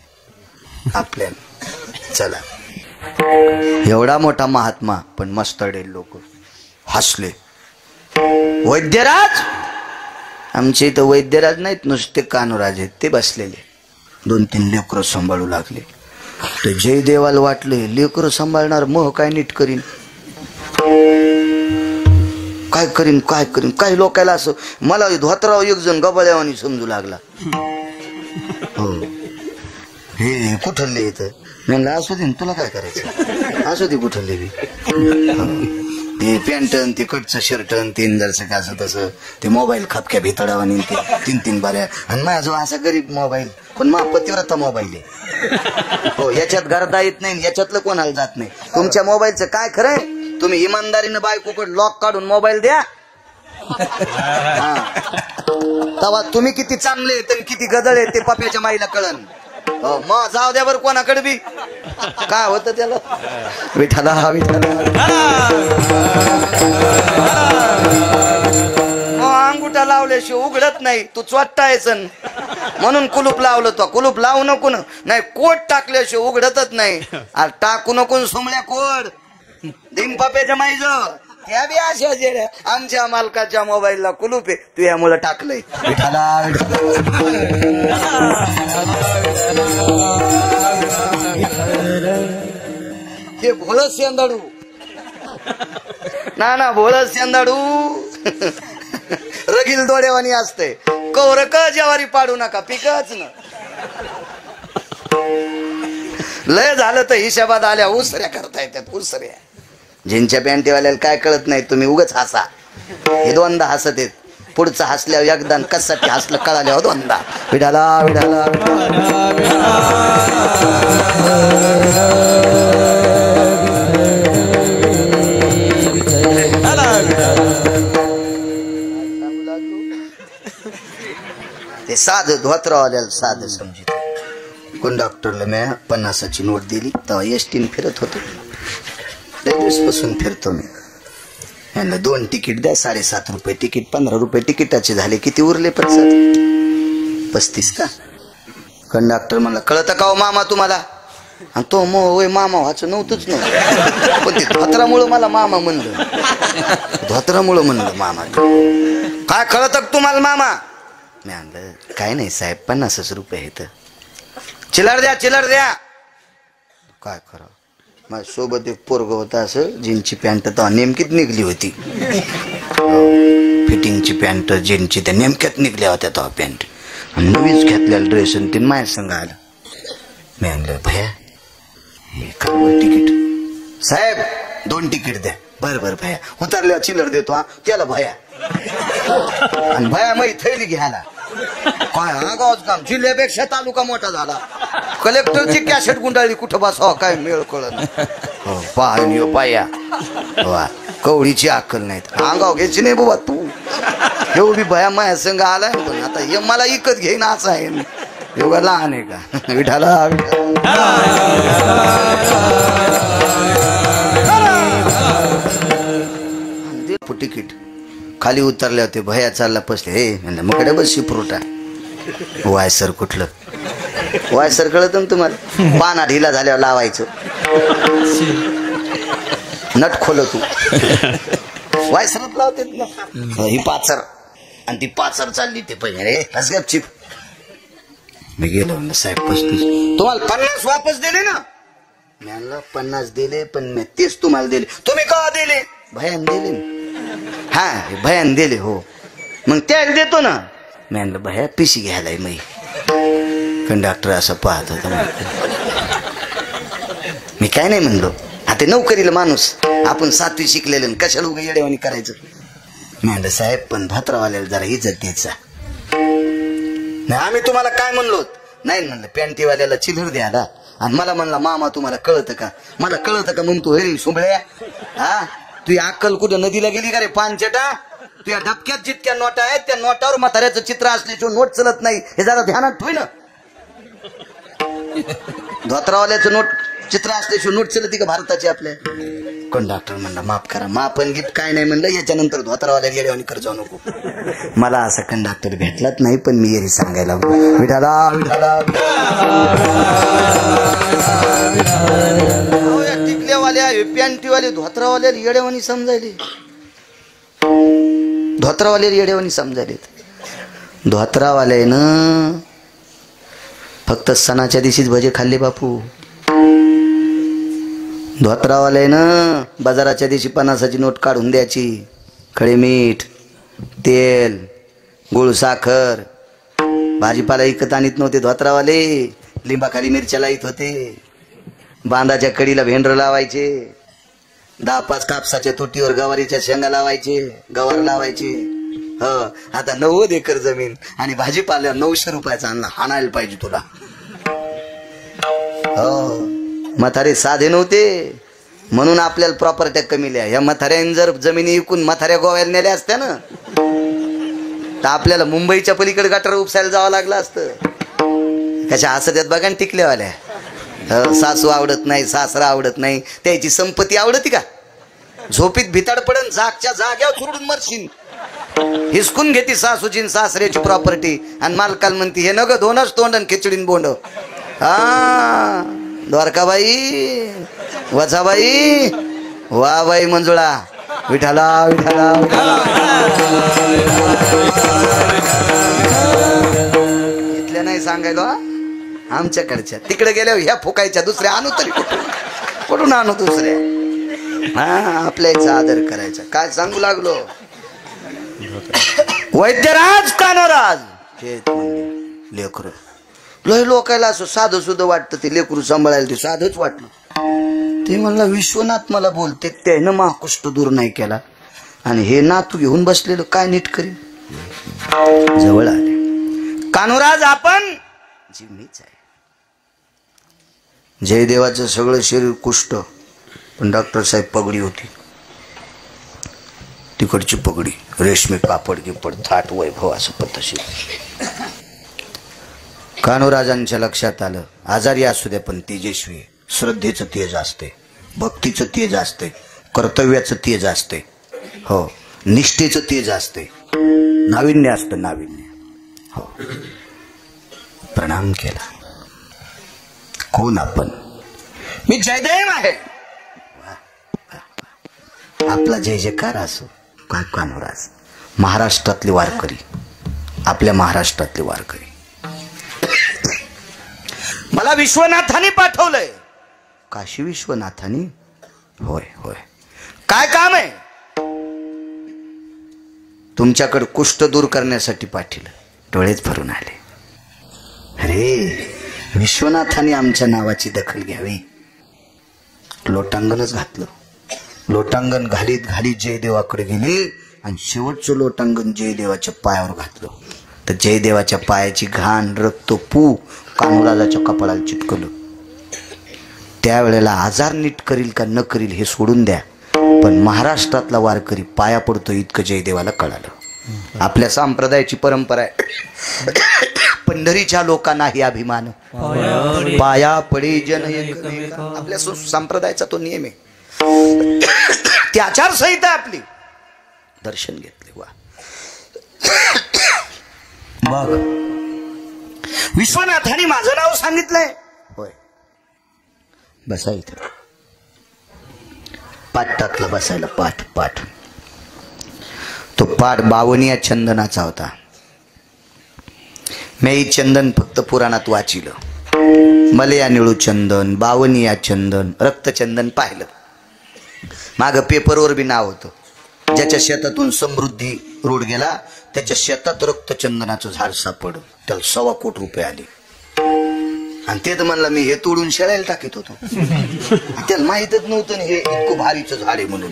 आपल्यान. चला. एवढा मोठा महात्मा पण मस्तडे लोक हसले. वैद्यराज. आमचे इथं वैद्यराज नाहीत, नुसते कान्होराज आहेत. ते बसलेले 2-3 लेकरं सांभाळू लागले. तर जयदेवाला वाटले लेकरं सांभाळणार मोह काय नीट करीन, काय करीन काय करीन. काही लोकायला असं मला धोतराव एक जण गबाळ्यावानी समजू लागला. हो. हे कुठले येतं म्हणलं असू दे तुला काय करायचं, असू दे कुठले बी. ते पॅन्टन ते कटचं शर्टन 3 जरसं असं तसं. ते मोबाईल खापक्या भितडावानी ते 3-3 बाऱ्या. आणि माझ्याजवळ असा गरीब मोबाईल पण मा पतिव्रता मोबाईल आहे. हो. याच्यात घरदा येत नाही, याच्यातलं कोणाला जात नाही. तुमच्या मोबाईलचं काय खरंय, तुम्ही इमानदारीनं बायकोकडे लॉक काढून मोबाईल द्या. तेव्हा तुम्ही किती चांगले तर किती गदळ आहे ते पप्याच्या माईला कळन. मग जाऊ द्या बरं कोणाकडे बी. काय होतं त्याला. विठाला विठाला. अंगुठा लावल्याशिवाय उघडत नाही. तू चोट्टायचं म्हणून कुलूप लावलं. तो कुलूप लावू नको ना. नाही कोट टाकल्याशिवाय उघडतच नाही. टाकू नको सोमल्या कोड. दिन पप्याच्या माईज त्या बी अशा जेड्या आमच्या मालकाच्या मोबाईलला कुलूप आहे, तू यामुळे टाकलंय. विठाला हे भोळं शेंदाडू ना भोळं शेंदाडू रगील दोड्यावानी असते. कौर क ज्वारी पाडू नका, पिकच ना. लय झालं तर हिशोबात आल्या उसऱ्या करता येतात, उसऱ्या. जिंच्या पॅन्टीवाल्याला काय कळत नाही, तुम्ही उगच हसा. हे दोनदा हसत येत, पुढचं हसल्यावर एकदा कशासाठी हसलं कळाल्यावर दोनदा. विडाला विडाला ते साधं धोत्रावाल्याला साधं समजित. कंडक्टरला मी 50ची नोट दिली, तेव्हा एसटीने फिरत होतो. दिवसपासून फिरतो मी. यांना 2 तिकीट द्या, 7.5 रुपये तिकीट, 15 रुपये तिकिटाचे झाले. किती उरले? 35 का? कंडक्टर म्हणला, कळतं का हो मामा तुम्हाला? आणि तो वय मामा व्हायचं नव्हतंच नव्हतं, पण ते धोत्रामुळं मला मामा म्हणलं. धोत्रामुळं म्हणलं मामा. काय कळतं तुम्हाला मामा? मी म्हणलं काय नाही साहेब, 50 रुपये आहेत. चिल्लर द्या, चिल्लर द्या. काय करा, माझ्या सोबत एक पोरग होता, असं जीन्सची पॅन्ट तर नेमकीच निघली होती. फिटिंगची पॅन्ट जीन्सची त्या नेमक्यात निघल्या होत्या तेव्हा पॅन्ट. आणि नवीच घेतलेला ड्रेस आणि तीन माझ्या संग आलं. मी म्हणलं भया हे काय तिकीट? साहेब 2 तिकीट द्या. बरं बरं भया, उतरल्यावर चिल्लर देतो. हा त्याला भया. आणि भया मग थैली घ्यायला. काय आगावच काम, जिल्ह्यापेक्षा तालुका मोठा झाला. कलेक्टरची कॅसेट गुंडाळली, कुठं बसावं काय मेळ कळत. पाहणी बाया वा, कवडीची अक्कल नाहीत. आगाव घ्यायची नाही बाबा तू. एवढी भया माया संघ आलाय, पण आता हे मला इकत घेईन असं आहे. एवढा लहान आहे का? विठाला तिकीट. खाली उतरले होते, भया चालला पसले. हे म्हणलं मग कडे बस शिप्रोटा. वायसर कुठलं वायसर कळत ना तुम्हाला? पाना ढिला झाल्यावर लावायचं, नट खोल तू. वायसरात लावते ही पाचर, आणि ती पाचर चालली ते पहिले. रे हसगप चिप. मी गेलो म्हणलं साहेब 35. तुम्हाला 50 वापस दिले ना? मी म्हणलं 50 दिले, पण मी 30 तुम्हाला दिले. तुम्ही का दिले? भयान दिले. हा भयान दिले. हो मग त्याला देतो ना. मी म्हणलं भया पिशी घ्यायलाय. मी कंडक्टर असं पाहत होता. मी काय नाही म्हणलो, आता नोकरीला माणूस आपण 7वी शिकलेलं, कशाला उगा येडेवानी करायचं. मी म्हणलं साहेब पण भात्रावाल्याला जरा इज्जत द्यायचा. नाही आम्ही तुम्हाला काय म्हणलो नाही म्हणलं, पॅन्टीवाल्याला चिल्लर द्यायला. आणि मला म्हणला मामा तुम्हाला कळतं का? मला कळतं का? मग तू हेरी सुंबळ्या, हा तुझी अक्कल कुठं नदीला गेली का रे पानचटा? तुझ्या डबक्यात जितक्या नोटा आहेत त्या नोटावर म्हाताऱ्याचं चित्र असल्याशिवाय नोट चलत नाही, हे जरा ध्यानात ठेव ना. धोत्रावाल्याचं नोट चित्र असल्याशिवाय नोट चलती का भारताची आपल्या? कंडक्टर म्हणला माफ करा, मापन गीत काय नाही म्हणलं, याच्यानंतर धोत्रावाल्या गेले आणि कर जाऊ नको. मला असा कंडक्टर भेटलाच नाही, पण मी येरी सांगायला विठाला विठाला. टिकल्यावाल्या पॅन्टीवाले धोत्रावाल्याला येड्यावानी समजायले. धोत्रावाल्याला येड्यावानी समजायले. धोत्रावाल्यानं फक्त सणाच्या दिवशीच भजे खाल्ले बापू. धोत्रावाल्यानं बाजाराच्या दिवशी 50ची नोट काढून द्यायची. खडे मीठ, तेल, गुळ, साखर, भाजीपाला इकत आणत नव्हते धोत्रावाले. लिंबाखाली मिरच्या लाईत होते. बांधाच्या कडीला भेंडर लावायचे. 10-5 कापसाच्या तुटीवर गवारीच्या शेंगा लावायचे, गवार लावायचे. आता 90 एकर जमीन आणि भाजीपाल्यावर 900 रुपयाचा आणला. हाणायला पाहिजे तुला. हो म्हातारे साधे नव्हते म्हणून आपल्याला प्रॉपर्ट्या कमी लिहा. या म्हाताऱ्याने जर जमिनी विकून म्हाताऱ्या गोव्याला नेल्या असत्या ना, तर आपल्याला मुंबईच्या पलीकडे गटार उपसायला जावं लागलं असतं. कशा हसत्यात बघा टिकल्यावाल्या. सासू आवडत नाही, सासरा आवडत नाही, त्याची संपत्ती आवडती का? झोपीत भिताड पडन, जागच्या जाग्यावर चुरडून मरशील. हिसकून घेते सासूची सासऱ्याची प्रॉपर्टी आणि मालकाल म्हणती हे नग 2च तोंड खिचडीन बोंड. हा द्वारकाबाई, वचाबाई, वा बाई मंजुळा, विठाला विठाला इथल्या नाही सांगायलो आमच्याकडच्या तिकडे गेल्यावर ह्या फुकायच्या दुसऱ्या आणू तरी कुठून आणू दुसऱ्या हा आपल्या याचा आदर करायचा काय सांगू लागलो वैद्यराज कानोराज हे लेकरू लय लोकायला असं साधं सुद्धा वाटतं ते लेकरू सांभाळायला ते साधंच वाटलं ते म्हणला विश्वनाथ मला बोलते त्यानं महाकुष्ट दूर नाही केला आणि हे नातू घेऊन बसलेलं काय नीट करीन जवळ आले कानोराज आपण जीव मीच आहे जयदेवाचं सगळं शरीर कुष्ट पण डॉक्टर साहेब पगडी होती तिकडची पगडी रेशमी कापड गिपड थाट वैभव असं पद्धतशीर कानोराजांच्या लक्षात आलं आजारी असू द्या पण तेजस्वी श्रद्धेचं तेज असते भक्तीचं तेज असते कर्तव्याचं तेज असते हो निष्ठेचं तेज असते नाविन्य असतं नाविन्य हो प्रणाम केला कोण आपण मी जयदेव आहे आपला जय जयकार असो काय कानोराज महाराष्ट्रातले वारकरी आपल्या महाराष्ट्रातले वारकरी मला विश्वनाथाने पाठवलंय काशी विश्वनाथाने होय होय काय काम आहे तुमच्याकडे कुष्ठ दूर करण्यासाठी पाठवलं डोळेच भरून आले अरे विश्वनाथाने आमच्या नावाची दखल घ्यावी लोटांगणच घातलं लोटांगण घालीत घालीत जयदेवाकडे गेले आणि शेवटचं लोटांगण जयदेवाच्या पायावर घातलं तर जयदेवाच्या पायाची घाण रक्त पू कानोराजाच्या कपाळाला चिटकलं त्यावेळेला आजार नीट करील का न करील हे सोडून द्या पण महाराष्ट्रातला वारकरी पाया पडतो इतकं जयदेवाला कळालं आपल्या संप्रदायाची परंपरा आहे पंढरीच्या लोकांनाही अभिमान पाया पडे जन आपल्या संप्रदायाचा तो नियम आहे ती आचारसंहिता आपली दर्शन घेतले वा मग विश्वनाथाने माझं नाव सांगितलंय होय बसा इथं पाठ टाकला बसायला पाठ पाठ तो पाठ बावनिया चंदनाचा होता मी चंदन फक्त पुराणात वाचिलं मलया निळू चंदन बावनिया चंदन रक्तचंदन पाहिलं माग पेपरवर बी नाव होतं ज्याच्या शेतातून समृद्धी रोड गेला त्याच्या शेतात रक्तचंदनाचं झाड सापड त्याला 1.25 कोटी रुपये आले आणि ते तर म्हणलं मी हे तोडून शेळायला टाकीत होतो त्याला माहितच नव्हतं हे इतकं भारीचं झाड आहे म्हणून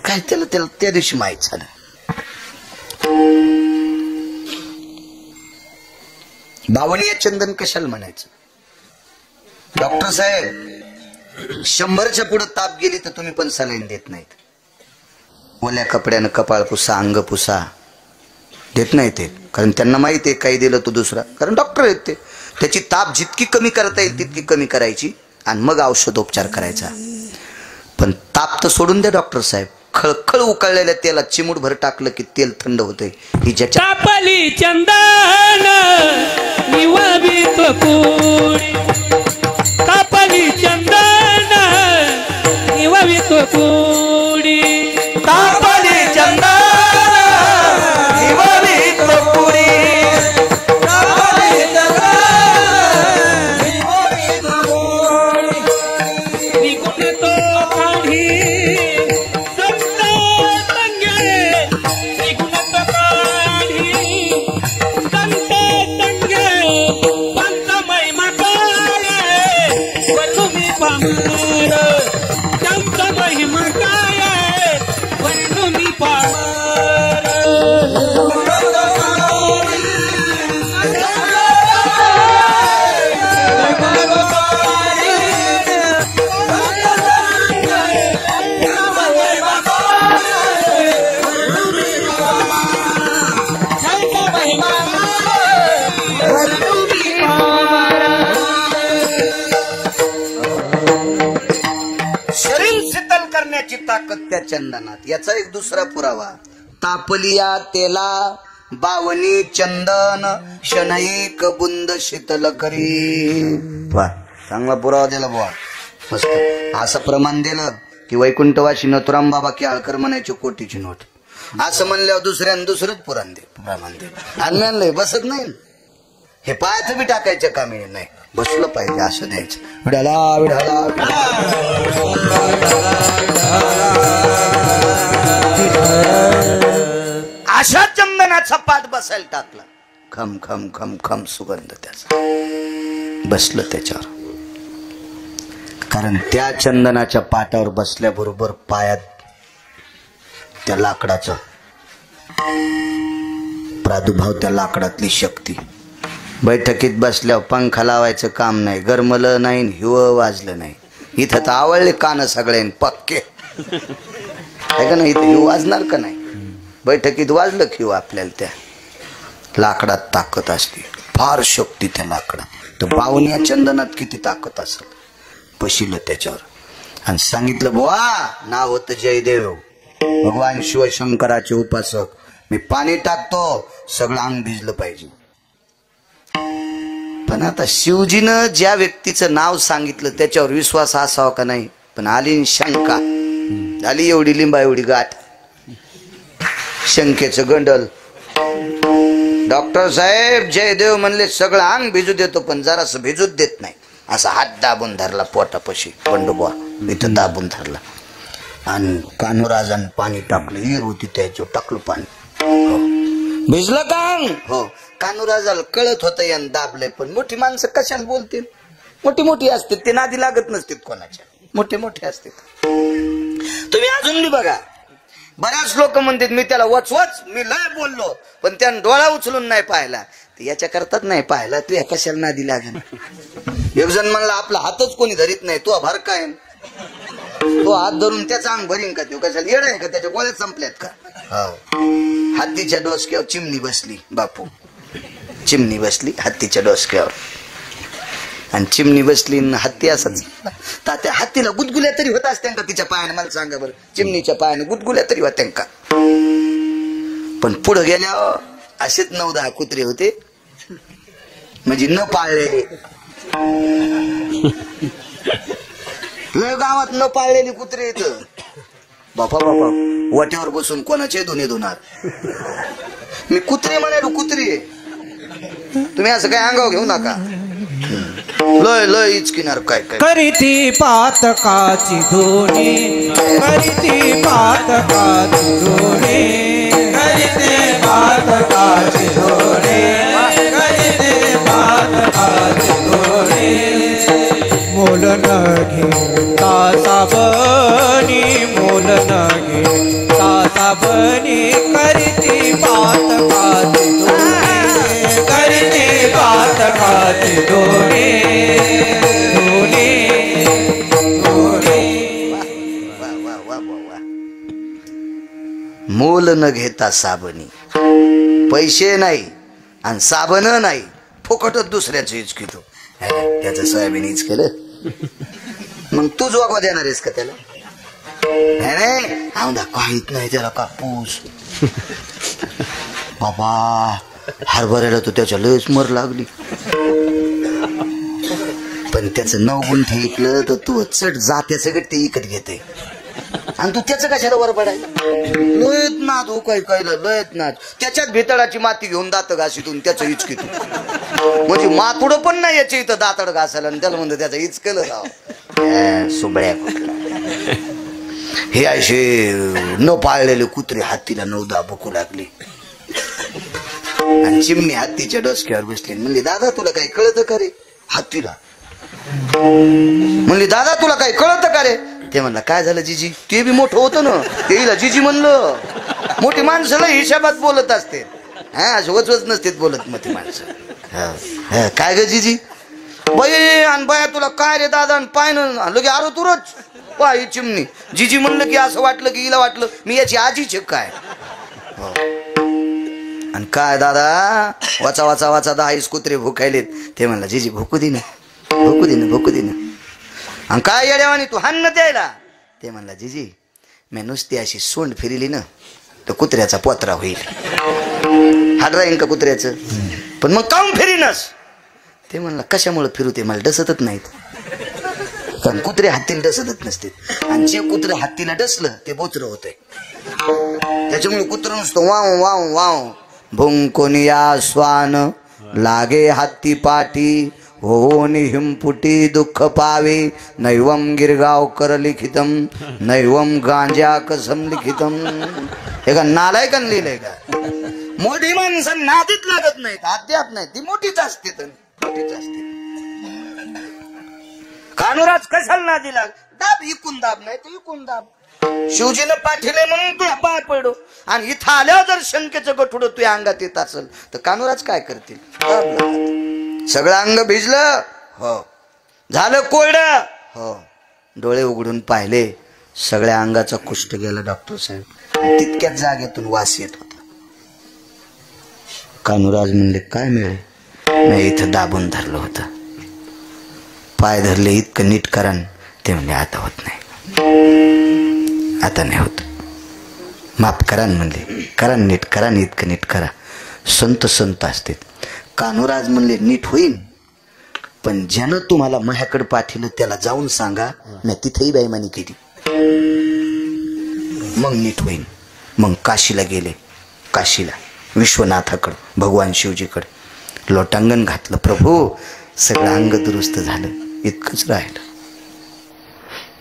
काय त्याला त्या दिवशी माहित झालं बावनिया चंदन कशाला म्हणायचं डॉक्टर साहेब 100च्या पुढे ताप गेली तर तुम्ही पण सलाईन देत नाहीत ओल्या कपड्यानं कपाळ पुसा अंग पुसा देत नाही ते कारण त्यांना माहिती आहे काही दिलं तो दुसरा कारण डॉक्टर आहेत ते त्याची ताप जितकी कमी करता येईल तितकी कमी करायची आणि मग औषधोपचार करायचा पण ताप तर सोडून द्या डॉक्टर साहेब खळखळ उकळलेल्या तेलात चिमूटभर टाकलं की तेल थंड होतंय ही ज्याच्या तापली चंदन निवावित कुडी तापली चंदन निवावित कुडी तापली चंदन निवावित कुडी ताकद त्या चंदनात याचा एक दुसरा पुरावा तापलिया तेला बावनी चंदन शनैक बुंद शीतल करी वा चांगला पुरावा दिला बुवा मस्त असं प्रमाण दिलं की वैकुंठवासी नथुराम बाबा केळकर म्हणायचे कोटीची नोट. असं म्हणल्यावर दुसरंच पुराण दे आणि म्हणलंय बसत नाही. हे पायाचं बी टाकायचं कामी नाही, बसलं पाहिजे असं द्यायचं. विढाला विढाला अशा चंदनाचा पाठ बसायला टाकला. खम खम खम खम सुगंध त्याचा बसलं त्याच्यावर. कारण त्या चंदनाच्या पाटावर बसल्याबरोबर पायात त्या लाकडाचा प्रादुर्भाव, त्या लाकडातली शक्ती. बैठकीत बसल्यावर पंखा लावायचं काम नाही, गरमलं नाही, हिवं वाजलं नाही. इथं तर आवडले कान सगळे पक्के आहे का नाही. इथं हिव वाजणार का नाही? बैठकीत वाजलं की आपल्याला त्या लाकडात ताकद असते, फार शक्ती त्या लाकडात. तर बावण्या चंदनात किती ताकद असेल. पशिलं त्याच्यावर आणि सांगितलं बुवा नाव होतं जयदेव, भगवान शिवशंकराचे उपासक. मी पाणी टाकतो, सगळं अंग भिजलं पाहिजे. पण आता शिवजीनं ज्या व्यक्तीचं नाव सांगितलं त्याच्यावर विश्वास असावा का नाही. पण आली शंका, आली एवढी लिंबा एवढी गाठ, शंकेचं गंडल. डॉक्टर साहेब जयदेव म्हणले सगळं अंग भिजू देतो, पण जरासं भिजूच देत नाही. असा हात दाबून धरला पोटापाशी, बंडोबा इथं दाबून धरला आणि कान्होराजानं पाणी टाकलं. हिर होती त्याच्यावर टाकलं पाणी. भिजलं का? हो. कान्होराजाला कळत होतं यानं दाबलंय. पण मोठी माणसं कशाला बोलतील? मोठी असतात, ते नादी लागत नसतात कोणाच्या, मोठे असतात. तुम्ही अजून बी बघा, बऱ्याच लोक म्हणतात मी त्याला वचवच मी लय बोललो, पण त्यानं डोळा उचलून नाही पाहिला. ते याच्या करतात नाही पाहिला, तू या कशाला नादी लागेल. एक जण म्हणला आपला हातच कोणी धरीत नाही, तू भर काय तो हात धरून त्याचा अंग भरीन का? तो कशाला येड आहे का? त्याच्या गोळ्यात संपल्यात का? हत्तीच्या डोसक्यावर चिमणी बसली. बापू चिमणी बसली हत्तीच्या डोसक्यावर, आणि चिमणी बसली हत्ती असाच. त्या हत्तीला गुदगुल्या तरी होत असत्या का तिच्या पायाने? मला सांगा बरं, चिमणीच्या पायाने गुदगुल्या तरी होत्या का? पण पुढे गेल्या असेच 9-10 कुत्रे होते, म्हणजे न पाळलेले. गावात न पाळलेली कुत्रे येत. बापा वाट्यावर बसून कोणाचे धुणे धुणार? मी कुत्रे म्हणालो, कुत्रे. तुम्ही असं काय अंगावर घेऊ नका. लय इचकिनार काय करीती पातकाची धुणी, करीती पातकाची धुणी, करीती पातकाची धुणी, करीती पातकाची धुणी. मोल न घेता साबणी, मोल न घेता साबणी, करीती पातकाची धुणी, करीती पातकाची धुणी. मोल न घेता साबणी, पैसे नाही आणि साबण नाही, फुकटच दुसऱ्याचं हिचकितो. त्याचं सोयाबीन हिच केलं, मग तू जोगवा देणार आहेस का त्याला? नाही काहीच नाही त्याला कापूस. बाबा हरभऱ्याला तो त्याच्या लयच मर लागली. पण त्याचं 9 गुंठ ऐकलं तर तू चट जात्याचं गट ते इकत घेते, आणि तू त्याचं कशाला वर पडायला? लयत नाद उकायला लयत नाद. त्याच्यात भेतळाची माती घेऊन दात घासीतून त्याचं हिचकितो. म्हणजे माथुडं पण नाही याच्या इथं दातड घासायला, आणि त्याला म्हणतो त्याचं हिचकलं राव सुबळ्या. हे असे न पाळलेले कुत्रे हत्तीला 9-10 भुकू लागले, आणि चिमणी हत्तीच्या डोसक्यावर बसली. म्हणली दादा तुला काही कळतं का रे? हत्तीला म्हणली दादा तुला काही कळतं का रे? ते म्हणला काय झालं जिजी? ते बी मोठं होतं ना, तेला जिजी म्हणलं. मोठी माणसाला हिशोबात बोलत असते, असं वचवच नसते बोलत मोठी माणसं. काय ग जिजी? बाई आणि बाया तुला काय रे दादा? आणि पाय लगे आरो तुरच पाय चिमणी. जिजी म्हणलं की असं वाटलं की हिला वाटलं मी याची आजीच काय. आणि काय दादा वाचा वाचा वाचा 10 कुत्रे भुकायलेत. ते म्हणला जिजी भुकू दे ना, भुकू दे ना, भुकू दे ना. आणि काय येड्यावानी तू हान्न द्यायला? ते म्हणला जिजी मी नुसती अशी सोंड फिरली ना तर कुत्र्याचा पोत्रा होईल. हाड राहीन का कुत्र्याचं? पण मग काऊन फिरीनस? ते म्हणला कशामुळे फिरू? ते मला डसतच नाहीत. कारण कुत्रे हत्तीला डसतच नसते आणि जे कुत्रे हत्तीला डसलं ते बोचरं होतंय. त्याच्यामुळे कुत्र नुसतं वाव वाव वाव भुंकोनिया स्वान लागे हत्ती पाटी होऊन हिमपुटी दुःख पावे नैवम गिरगावकर लिखितम नैवम गांजा कसम लिखितम. हे का नालायकन लिहिलंय का? मोठी माणसं नादीत लागत नाहीत, अद्याप नाही, ती मोठीच असते तर मोठीच असते. कानुराज कशाला नादी लाग? दाब इकून दाब नाही तर इकून दाब. शिवजीनं पाठीले म्हणून तुला पाय पडो आणि इथं आल्यावर जर शंकेचं गठुडं तुझ्या अंगात येत असेल तर कानुराज काय करतील? सगळं अंग भिजलं, हो, झालं कोरडं, हो, डोळे उघडून पाहिले, सगळ्या अंगाचा कुष्ठ गेला डॉक्टर साहेब. तितक्याच जागेतून वास येत होता. कानुराज म्हणले काय मिळेल? मी इथं दाबून धरलं होतं, पाय धरले, इतकं नीट करण. ते म्हणले आता होत नाही, आता नाही होत, माफ करा म्हणले, करा नीट करा, इतकं नीट करा. संत संत असते. कान्होराज म्हणले नीट होईल, पण ज्यानं तुम्हाला माझ्याकडे पाठवलं त्याला जाऊन सांगा मी तिथेही बेईमानी केली, मग नीट होईल. मग काशीला गेले, काशीला विश्वनाथाकडं, भगवान शिवजीकडे लोटांगण घातलं. प्रभू सगळं अंग दुरुस्त झालं, इतकंच राहिलं.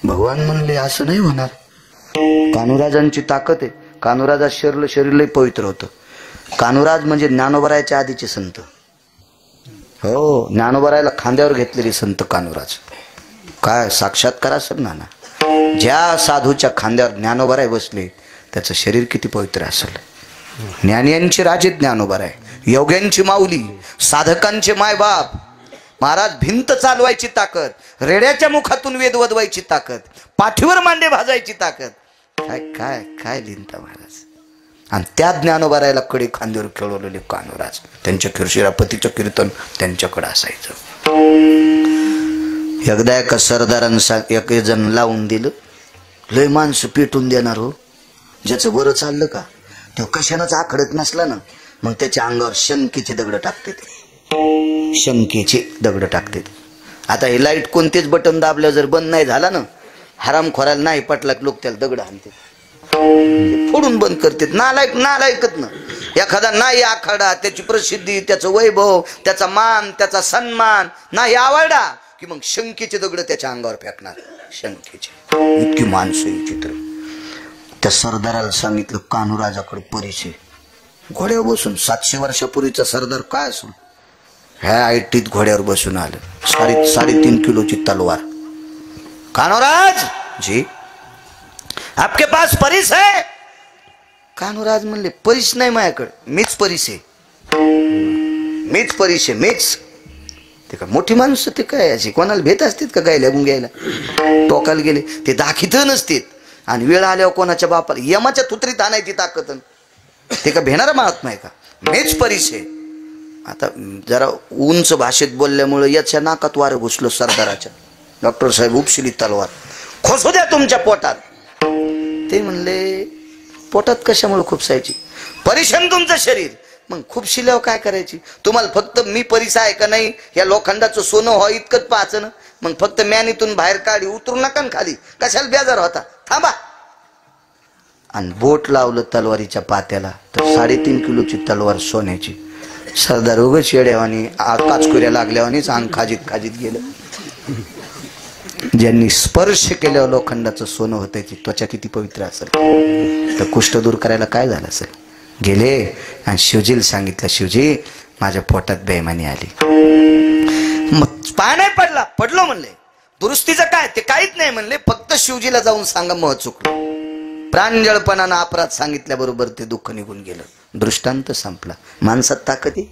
भगवान म्हणले असं नाही होणार. कान्होराजांची ताकद आहे. कान्होराजा शरीर लय पवित्र होतं. कान्होराज म्हणजे ज्ञानोबरायाच्या आधीचे संत. हो, ज्ञानोबरायाला खांद्यावर घेतलेली संत कान्होराज. काय साक्षात्कार असेल ना. ज्या साधूच्या खांद्यावर ज्ञानोबराय बसले त्याचं शरीर किती पवित्र असेल. ज्ञानियांचे राजे ज्ञानोबराय, योग्यांची माऊली, साधकांचे मायबाप. महाराज भिंत चालवायची ताकद, रेड्याच्या मुखातून वेद वदवायची ताकद, पाठीवर मांडे भाजायची ताकद. काय काय काय लिहिता महाराज. आणि त्या ज्ञानोबरायला कडे खांद्यावर खेळवलेले कान्होराज. त्यांच्या शिरापतीचं कीर्तन त्यांच्याकडे असायचं. एकदा एका सरदारांना एक जण लावून दिलं, लय माणसं पेटून देणार हो. ज्याचं बरं चाललं का तो कशानंच आखडत नसला ना, मग त्याच्या अंगावर शंकेचे दगड टाकते, शंकेचे दगड टाकते. आता हे लाईट कोणतेच बटन दाबलं जर बंद नाही झाला ना, हरामखोराला नाही पटला लोक त्याला दगड आणते, फोडून बंद करते. नालायकच ना. एखादा नाही आखाडा, त्याची प्रसिद्धी, त्याचं वैभव, त्याचा मान, त्याचा सन्मान नाही आवडला की मग शंकेचे दगड त्याच्या अंगावर फेकणार. शंकेचे इतकी माणसं चित्र. त्या सरदाराला सांगितलं कान्होराजाकडे परिचय. घोड्यावर बसून 700 वर्षापूर्वीचा सरदार काय असो, ह्या ऐटीत घोड्यावर बसून आलं. 3.5 किलोची तलवार. कान्होराज जी आपके पास परिस है? कान्होराज म्हणले परिस नाही माझ्याकडे, मीच परिस आहे, मीच परिस आहे, मीच. ते का मोठी माणसं ते काय अशी कोणाला भेट असतात का गायला गुंग्यायला? टोकाला गेले ते दाखित नसतात. आणि वेळ आल्यावर कोणाच्या बापाला यमाच्या तुत्रीत आणायची ताकद. ते का भेणारा महात्मा आहे का? मीच परिस आहे. आता जरा उंच भाषेत बोलल्यामुळे याच्या नाकात वारं घुसलं सरदाराच्या. डॉक्टर साहेब उपशिली तलवार, खोसू द्या तुमच्या पोटात. ते म्हणले पोटात कशामुळे खुपसायची? परिश्रम तुमचं शरीर. मग खुपशिल्यावर काय करायची? तुम्हाला फक्त मी परिसा आहे का नाही या लोखंडाचं सोनं हो इतकंच पाहायचं ना. मग फक्त मॅनीतून बाहेर काढी, उतरू नका ना खाली, कशाला बेजार होता, थांबा. आणि बोट लावलं तलवारीच्या पात्याला तर 3.5 किलोची तलवार सोन्याची. सरदार उगच येड्यावानी काचकुऱ्या लागल्यावानीच अंग खाजीत खाजीत गेलं. ज्यांनी स्पर्श केल्यावर लोखंडाचं सोनं होतं, त्याची त्वचा किती पवित्र असेल. तर कुष्ठ दूर करायला काय झालं असेल. गेले आणि शिवजीला सांगितलं, शिवजी माझ्या पोटात बेईमानी आली. मग पाय नाही पडला, पडलो म्हणले. दुरुस्तीचं काय ते काहीच नाही म्हणले, फक्त शिवजीला जाऊन सांगा मग चुकलो. प्रांजळपणानं अपराध सांगितल्याबरोबर ते दुःख निघून गेलं. दृष्टांत संपला. माणसात ताकद आहे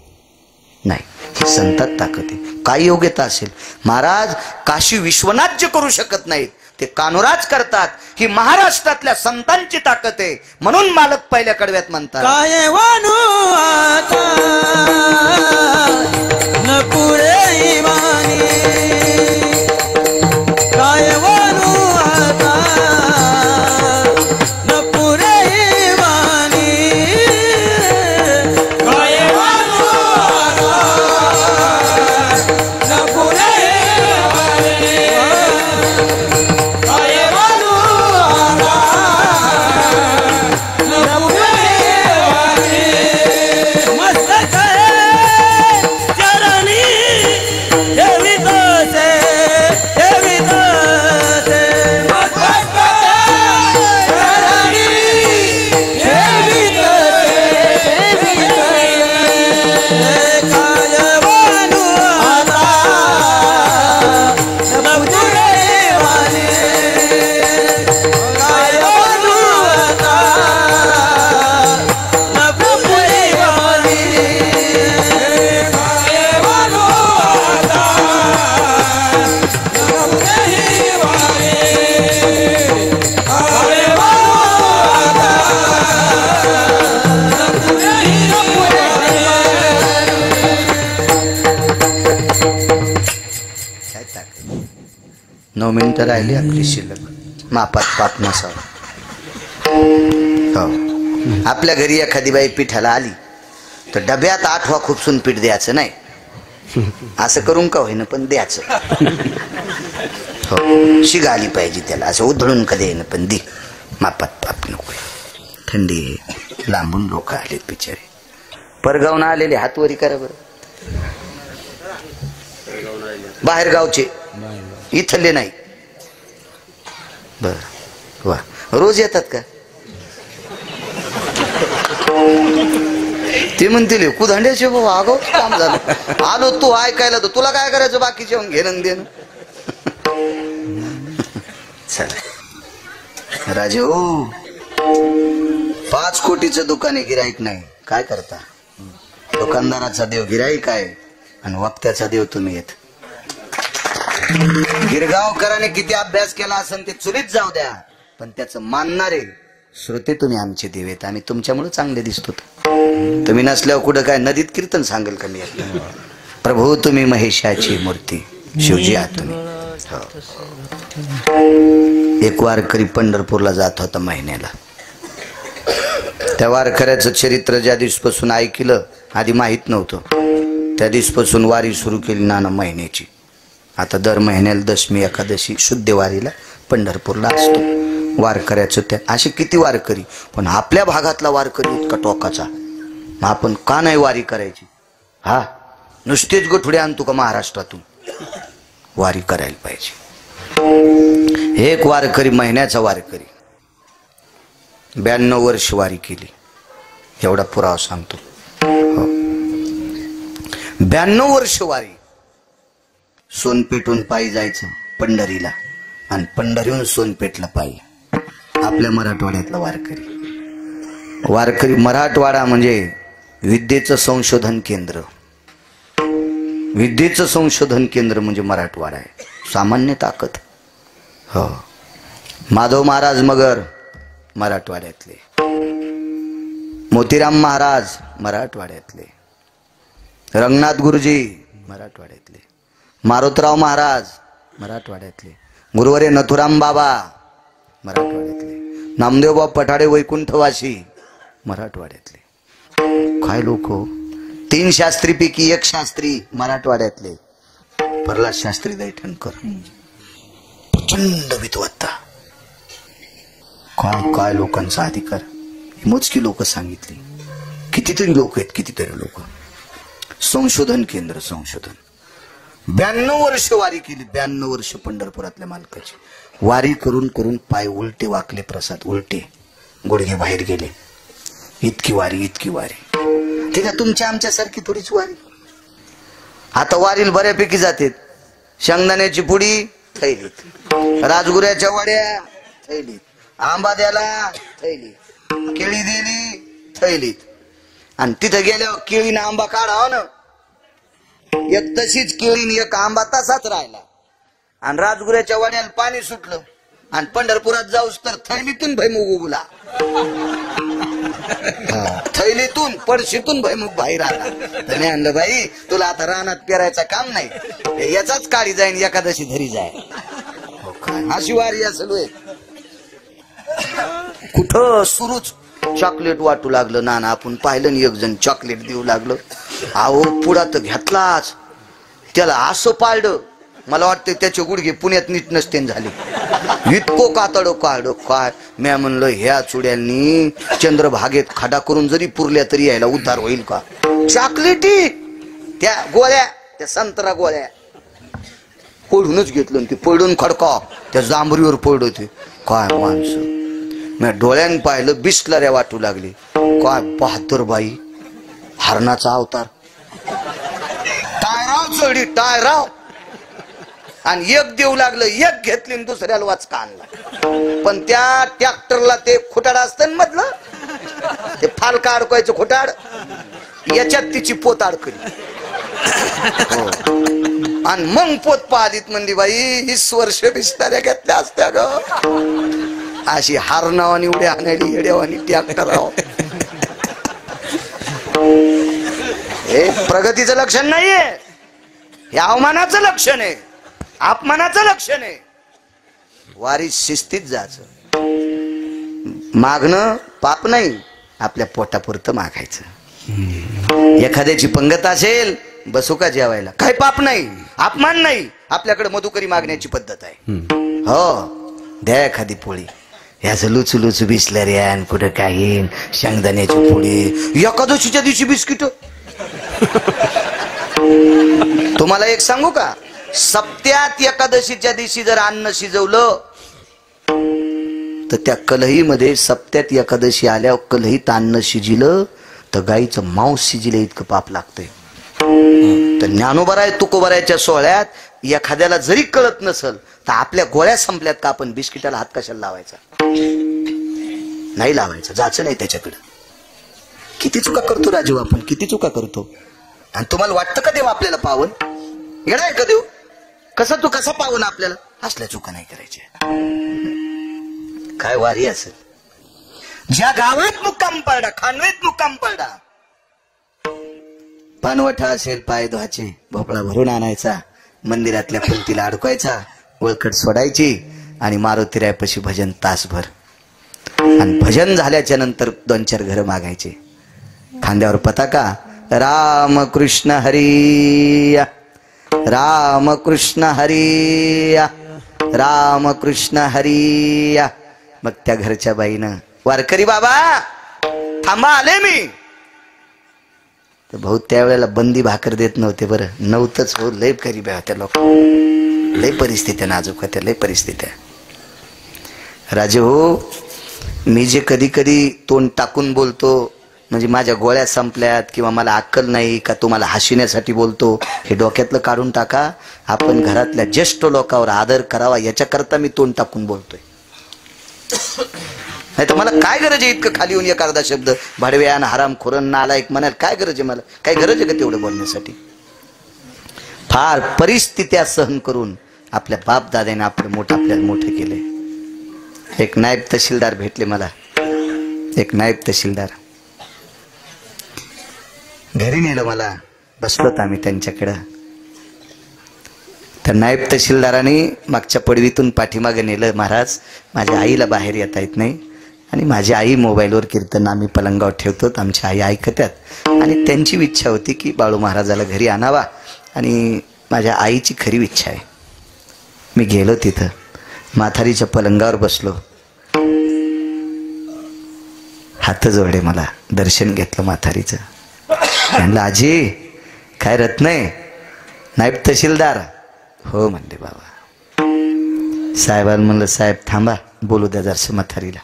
नाही, संतात ताकद आहे. काय योग्यता असेल. महाराज काशी विश्वनाथ जे करू शकत नाहीत ते कान्होराज करतात. ही महाराष्ट्रातल्या संतांची ताकद आहे. म्हणून मालक पहिल्या कडव्यात म्हणतात, काय वानू आता न पुरे इमानी, काय वानू आता न पुरे इमानी, काय वानू आता न पुरे इमानी. काय म्हणू आता मस्तक चरणी ठेवीत असे ठेवीत असे मस्तक चरणी ठेवीत असे ठेवीत असे काय म्हणू आता प्रभुदेवाने काय म्हणू आता प्रभुदेवाने काय म्हणू आता प्रभुदेवाने काय म्हणू काय ताक 9 मिनिटं राहिली आपली शिल्लक मापात पाप नसावं. हो आपल्या घरी एखादी बाई पिठाला आली तर डब्यात 8 खुपसून पीठ द्यायचं नाही, असं करून का होईना पण द्यायचं. हो शिगा आली पाहिजे त्याला, असं उधळून का देईन पण दे, मापात पाप नको. थंडी आहे, लांबून लोक आलेत बिचारे, परगावून आलेले हातवरी करा बरं. बाहेर गावचे इथले नाही बर वा. रोज येतात का ते म्हणतील कुधांड्याचे बाबा आगाऊ काम झालं, आलो तू ऐकायला तर तुला काय करायचं बाकीचे घेणं देणं. चला राजे हो 5 कोटीचं दुकान आहे, गिराईक नाही, काय करता. दुकानदाराचा देव गिराईक आहे आणि वक्त्याचा देव तुम्ही येत. गिरगावकरांनी किती अभ्यास केला असेल ते चुलीत जाऊ द्या, पण त्याचं मानणारे श्रोते तुम्ही आमचे देव आहेत. आम्ही तुमच्यामुळे चांगले दिसतो. तुम्ही नसल्यावर कुठं काय नदीत कीर्तन सांगेल का मी. प्रभू तुम्ही महेशाची मूर्ती, शिवजी आहात तुम्ही. एक वारकरी पंढरपूरला जात होता महिन्याला. त्या वारकऱ्याचं चरित्र ज्या दिवसपासून ऐकलं, आधी माहीत नव्हतं, त्या दिवसपासून वारी सुरू केली नाना महिन्याची. आता दर महिन्याला दशमी एकादशी शुद्ध वारीला पंढरपूरला असतो. वारकऱ्याचं त्या असे किती वारकरी, पण आपल्या भागातला वारकरी इतका टोकाचा, मग आपण का नाही वारी करायची. हा नुसतेच गोठुडे आणतो का महाराष्ट्रातून, वारी करायला पाहिजे. एक वारकरी महिन्याचा वारकरी 92 वर्ष वारी केली, एवढा पुरावा सांगतो. 92 वर्ष वारी. सोनपेठून पायी जायचं पंढरीला आणि पंढरीहून सोनपेठला पायी. आपल्या मराठवाड्यातला वारकरी. वारकरी मराठवाडा म्हणजे विद्येचं संशोधन केंद्र. विद्येचं संशोधन केंद्र म्हणजे मराठवाडा आहे. सामान्य ताकद. हो माधव महाराज मगर मराठवाड्यातले, मोतीराम महाराज मराठवाड्यातले, रंगनाथ गुरुजी मराठवाड्यातले, मारुतराव महाराज मराठवाड्यातले, गुरुवर्य नथुराम बाबा मराठवाड्यातले, नामदेवबाब पठाडे वैकुंठवासी मराठवाड्यातले. काय लोक. 3 शास्त्रीपैकी 1 शास्त्री मराठवाड्यातले, प्रल्हाद शास्त्री दैठणकर. प्रचंड विद्वत्ता. काय काय लोकांचा अधिकार. मोजकी लोक सांगितली, कितीतरी लोक आहेत, कितीतरी लोक. संशोधन केंद्र संशोधन. 92 वर्ष वारी केली, 92 वर्ष पंढरपुरातल्या मालकाची. वारी करून करून पाय उलटे वाकले, प्रसाद उलटे, गुडघे बाहेर गेले. इतकी वारी इतकी वारी. ते का तुमच्या आमच्यासारखी थोडीच वारी. आता वारीला बऱ्यापैकी जाते. शेंगदाण्याची पुडी थैलीत, राजगुऱ्याच्या वड्या थैलीत, आंबा द्याला थैलीत, केळी दिली थैलीत. आणि तिथं गेल्यावर केळीनं आंबा काढावा ना, एक तशीच केळीने एक आंबा तसाच राहिला. आणि राजगुऱ्याच्या वड्याला पाणी सुटलं आणि पंढरपुरात जाऊस तर थैलीतून भैमुग उगला. थैलीतून पडशीतून भैमुग बाहेर आला. त्याने आणलं बाई तुला आता रानात पेरायचं काम नाही, याचाच काळी जाईन एकादशी धरी जाय. अशी वारी असेल. कुठं सुरूच चॉकलेट वाटू लागलं. नाना आपण पाहिलं ना, एक जण चॉकलेट देऊ लागलं. अहो पुढा तर घेतलाच, त्याला असं पाळलं मला वाटतं त्याचे गुडघे पुण्यात नीट नसते झाले. इतको कातडो काढो काय. मी म्हणलं ह्या चुड्यांनी चंद्रभागेत खडा करून जरी पुरल्या तरी यायला उद्धार होईल का. चॉकलेटी त्या गोळ्या, त्या संत्रा गोळ्या पडूनच घेतलं. ते पडून खडका त्या जांभरीवर पडत काय माणसं. मी डोळ्यान पाहिलं बिस्लऱ्या वाटू लागली. काय बहादूर बाई, हरणाचा अवतार. टायराव चढी टायराव. आणि एक देऊ लागलं, एक घेतली आणि दुसऱ्याला वाचका आणला. पण त्या ट्रॅक्टरला ते खुटाड असतं मधलं, ते फालका अडकवायचं खुटाड, याच्यात तिची पोत अडकली. आणि मग पोत पाहिलीत म्हणली बाई 20 वर्ष बिस्ताऱ्या घेतल्या असत्या ग. अशी हारणावानी उड्या आणायली येड्यावानी ट्रॅक्टर. हे प्रगतीचं लक्षण नाहीये, हे अवमानाचं लक्षण आहे, अपमानाचं लक्षण आहे. वारी शिस्तीत जायचं. मागणं पाप नाही, आपल्या पोटापुरतं मागायचं. एखाद्याची पंगत असेल, बसू का जेवायला, काही पाप नाही, अपमान नाही. आपल्याकडे मधुकरी मागण्याची पद्धत आहे. हो द्या एखादी पोळी. ह्याचं लुचू लुचू बिसलरी आणि कुठं काही शेंगदाण्याची पोळी. एकादशीच्या दिवशी बिस्किट. तुम्हाला एक सांगू का, सप्त्यात एकादशीच्या दिवशी जर अन्न शिजवलं तर त्या कलहीमध्ये सप्त्यात एकादशी आल्यावर कलहीत अन्न शिजिलं तर गाईचं मांस शिजिलं इतकं पाप लागतंय. तर ज्ञानोबराय तुकोबरायच्या सोहळ्यात एखाद्याला जरी कळत नसल तर आपल्या गोळ्या संपल्यात का आपण बिस्किटाला हात कशाला लावायचा. नाही लावायचं, जायचं नाही त्याच्याकडे. किती चुका करतो राजू आपण, किती चुका करतो. आणि तुम्हाला वाटतं का देव आपल्याला पावन येणार का देव. कसं तू कसा पावन आपल्याला. असल्या चुका नाही करायच्या. काय वारी असेल. ज्या गावात मुक्काम पडला, खानवेत मुक्काम पडला, पानवठा असेल पाय धुवायचे, भोपळा भरून आणायचा, मंदिरातल्या पंक्तीला अडकवायचा, वळकट सोडायची आणि मारुतीरायपाशी भजन तासभर. आणि भजन झाल्याच्या नंतर 2-4 घरं मागायचे. खांद्यावर पताका, राम कृष्ण हरी, राम कृष्ण हरी, राम कृष्ण हरी. मग त्या घरच्या बाईनं, वारकरी बाबा थांबा आले मी. तर भाऊ त्यावेळेला बंदी भाकर देत नव्हते. बरं नव्हतंच हो, लय गरीब होत्या लोक, लय परिस्थित्या नाजूक होत्या, लय परिस्थित्या. राजे हो, मी जे कधी कधी तोंड टाकून बोलतो म्हणजे माझ्या गोळ्या संपल्यात किंवा मला अक्कल नाही का तुम्हाला हसविण्यासाठी बोलतो, हे डोक्यातलं काढून टाका. आपण घरातल्या ज्येष्ठ लोकांवर आदर करावा याच्याकरता मी तोंड टाकून बोलतोय. नाही तर मला काय गरज आहे इतकं खाली येऊन एक अर्धा शब्द भाडव्यान हराम खोरन नालायक म्हणाल. काय गरज आहे मला, काय गरज आहे का तेवढं बोलण्यासाठी. फार परिस्थित्या सहन करून आपल्या बाप दादाने आपल्याला मोठे केले. एक नायब तहसीलदार भेटले मला, एक नायब तहसीलदार. घरी नेलं मला, बसलोत आम्ही त्यांच्याकडं. तर नायब तहसीलदारांनी मागच्या पडवीतून पाठीमागे नेलं. महाराज माझ्या आईला बाहेर येता येत नाही आणि माझी आई मोबाईलवर कीर्तन आम्ही पलंगावर ठेवतो, आमची आई ऐकत्यात आणि त्यांची इच्छा होती की बाळू महाराजाला घरी आणावा आणि माझ्या आईची खरी इच्छा आहे. मी गेलो तिथं, म्हातारीच्या पलंगावर बसलो, हात जोडले, मला दर्शन घेतलं म्हातारीचं. म्हणलं आजी काय रत्न आहे. नायब तहसीलदार हो म्हणले. बाबा साहेबांना म्हणलं साहेब थांबा बोलू द्या जरसं म्हातारीला.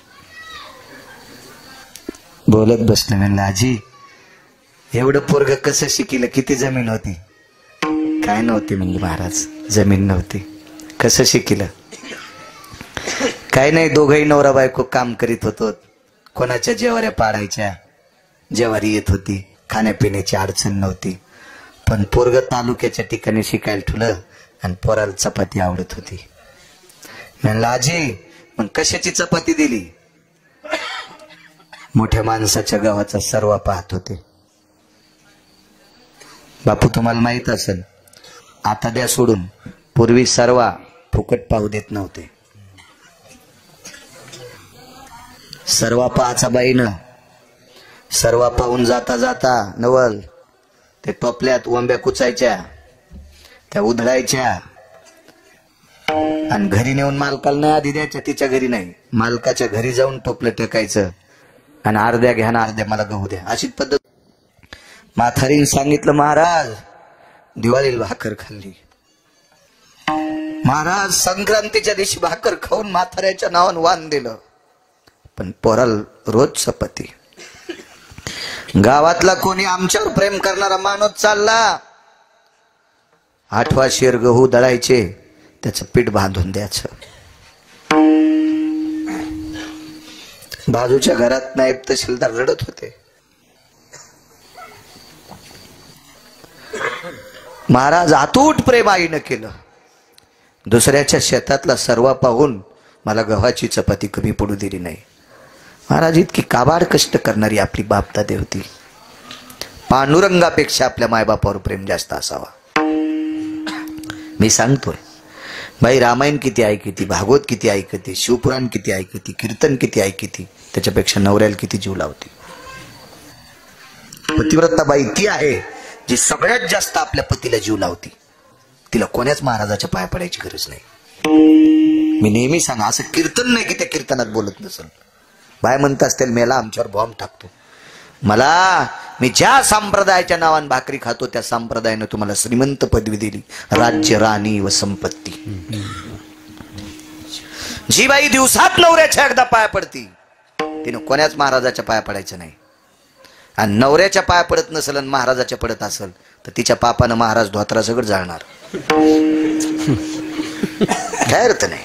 बोलत बसलं. म्हणलं आजी एवढं पोरग कसं शिकिलं, किती जमीन होती. काय नव्हती म्हणली महाराज, जमीन नव्हती. कसं शिकिलं. काय नाही, दोघंही नवरा बायको काम करीत होतो. कोणाच्या जेवाऱ्या पाडायच्या, जेवारी येत होती, खाण्यापिण्याची अडचण नव्हती. पण पोरग तालुक्याच्या ठिकाणी शिकायला ठेवलं आणि पोराला चपाती आवडत होती. म्हणलं आजी मग कशाची चपाती दिली. मोठ्या माणसाच्या गावाचा सर्वा पाहत होते. बापू तुम्हाला माहित असेल, आता द्या सोडून, पूर्वी सर्वा फुकट पाहू देत नव्हते. सर्वा पाहाचा बाईनं, सर्वा पाहून जाता जाता नवल ते टोपल्यात वंब्या कुचायच्या, त्या उधळायच्या, आणि घरी नेऊन मालकाला नाही आधी द्यायच्या, तिच्या घरी नाही, मालकाच्या घरी जाऊन टोपलं टेकायचं आणि अर्ध्या घ्या ना अर्ध्या मला गहू द्या, अशीच पद्धत. म्हातारीने सांगितलं महाराज दिवाळीला भाकर खाल्ली. महाराज संक्रांतीच्या दिवशी भाकर खाऊन म्हाताऱ्याच्या नावानं वाण दिलं, पण पोराला रोज चपाती. गावातला कोणी आमच्यावर प्रेम करणारा माणूस चालला, 8वा शेर गहू दळायचे, त्याचं पीठ बांधून द्यायचं. बाजूच्या घरात नायब तहसीलदार रडत होते. महाराज अतूट प्रेम आईनं केलं, दुसऱ्याच्या शेतातला सर्वा पाहून मला गव्हाची चपाती कमी पडू दिली नाही. महाराज इतकी काबाड कष्ट करणारी आपली बापदादे होती. पांडुरंगापेक्षा आपल्या मायबापावर प्रेम जास्त असावा. मी सांगतोय बाई, रामायण किती ऐकती, भागवत किती ऐकते, शिवपुराण किती ऐकती, कीर्तन किती ऐकती, त्याच्यापेक्षा नवऱ्याला किती जीव लावते. पतिव्रता बाई ती आहे जी सगळ्यात जास्त आपल्या पतीला जीव लावती. तिला कोण्याच महाराजाच्या पाया पडायची गरज नाही. मी नेहमी सांगा, असं कीर्तन नाही की त्या कीर्तनात बोलत नसल. बाय म्हणत असतील मेला आमच्यावर बॉम्ब टाकतो. मी ज्या संप्रदायाच्या नावाने भाकरी खातो त्या संप्रदायाने तुम्हाला श्रीमंत पदवी दिली, राज्य, राणी व संपत्ती. जी बाई दिवसात नवऱ्याच्या एकदा पाया पडती तिने कोण्याच महाराजाच्या पाया पडायचं नाही. आणि नवऱ्याच्या पाया पडत नसेल आणि महाराजाच्या पडत असेल तर तिच्या पापानं महाराज धोत्रा सगळं जाळणार. काय अर्थ नाही.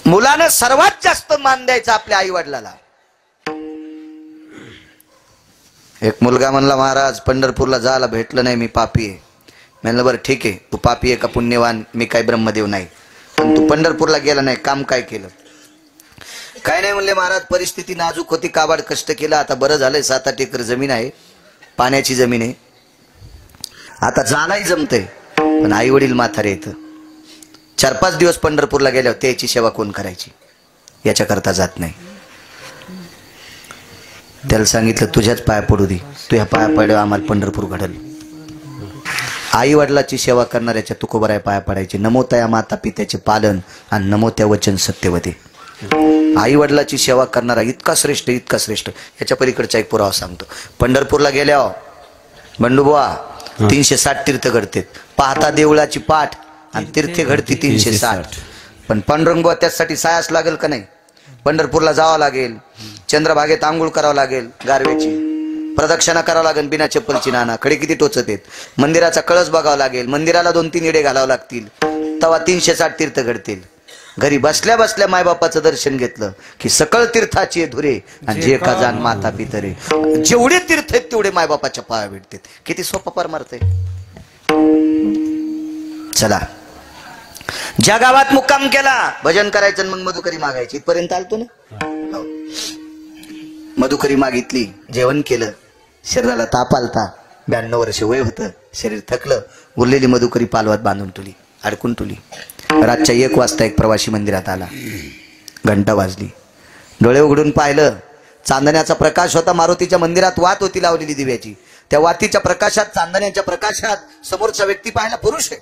मुलानं सर्वात जास्त मान द्यायचा आपल्या आई वडिलाला. एक मुलगा म्हणला, महाराज पंढरपूरला जायला भेटलं नाही, मी पापी आहे. म्हणलं बरं ठीक आहे, तू पापी आहे का पुण्यवान, मी काय ब्रह्मदेव नाही, पण तू पंढरपूरला गेला नाही, काम काय केलं? काय नाही म्हणले महाराज, परिस्थिती नाजूक होती, काबाड कष्ट केलं, आता बरं झालंय, 7-8 एकर जमीन आहे, पाण्याची जमीन आहे, आता जायलाही जमतंय, पण आई वडील म्हातारे येतं. 4-5 दिवस पंढरपूरला गेल्यावर त्याची सेवा कोण करायची, याच्याकरता जात नाही. त्याला सांगितलं तुझ्याच पाया पडू दे, तू ह्या पाया पडल्यावर आम्हाला पंढरपूर घडल. आई वडिलाची सेवा करणाऱ्याच्या तुकोबराय पाया पडायचे. नमो त्या माता पित्याचे पालन आणि नमो त्या वचन सत्यवते. आई वडिलाची सेवा करणारा इतका श्रेष्ठ, इतका श्रेष्ठ. याच्या पलीकडचा एक पुरावा सांगतो. पंढरपूरला गेल्यावर बंडूबुवा 360 तीर्थ घडते. पाहता देवळाची पाठ आणि तीर्थे घडती 360. पण पांडुरंग त्यासाठी सायास लागेल का नाही? पंढरपूरला जावं लागेल, चंद्रभागेत आंघोळ करावं लागेल, गारव्याची प्रदक्षिणा करावं लागेल, बिना चप्पलची. नाना कडे किती टोचत आहेत. मंदिराचा कळस बघावं लागेल, मंदिराला 2-3 येडे घालावं लागतील, तेव्हा 360 तीर्थ घडतील. घरी बसल्या बसल्या मायबापाचं दर्शन घेतलं की सकळ तीर्थाची धुरे आणि जे का जाण माता पितरे. जेवढे तीर्थ आहेत तेवढे मायबापाच्या पाया भेटतात. किती सोपा परमार्थ आहे. चला, ज्या गावात मुक्काम केला भजन करायचं, मग मधुकरी मागायची. इथपर्यंत आलतो ना. मधुकरी मागितली, जेवण केलं, शरीराला ताप आलता, 92 वर्ष वय होतं, शरीर थकलं, उरलेली मधुकरी पालवात बांधून तुली, अडकून तुली. रातच्या 1 वाजता एक प्रवासी मंदिरात आला. घंटा वाजली, डोळे उघडून पाहिलं, चांदण्याचा प्रकाश होता. मारुतीच्या मंदिरात वात होती लावलेली दिव्याची. त्या वातीच्या प्रकाशात, चांदण्याच्या प्रकाशात समोरचा व्यक्ती पाहिला, पुरुष आहे.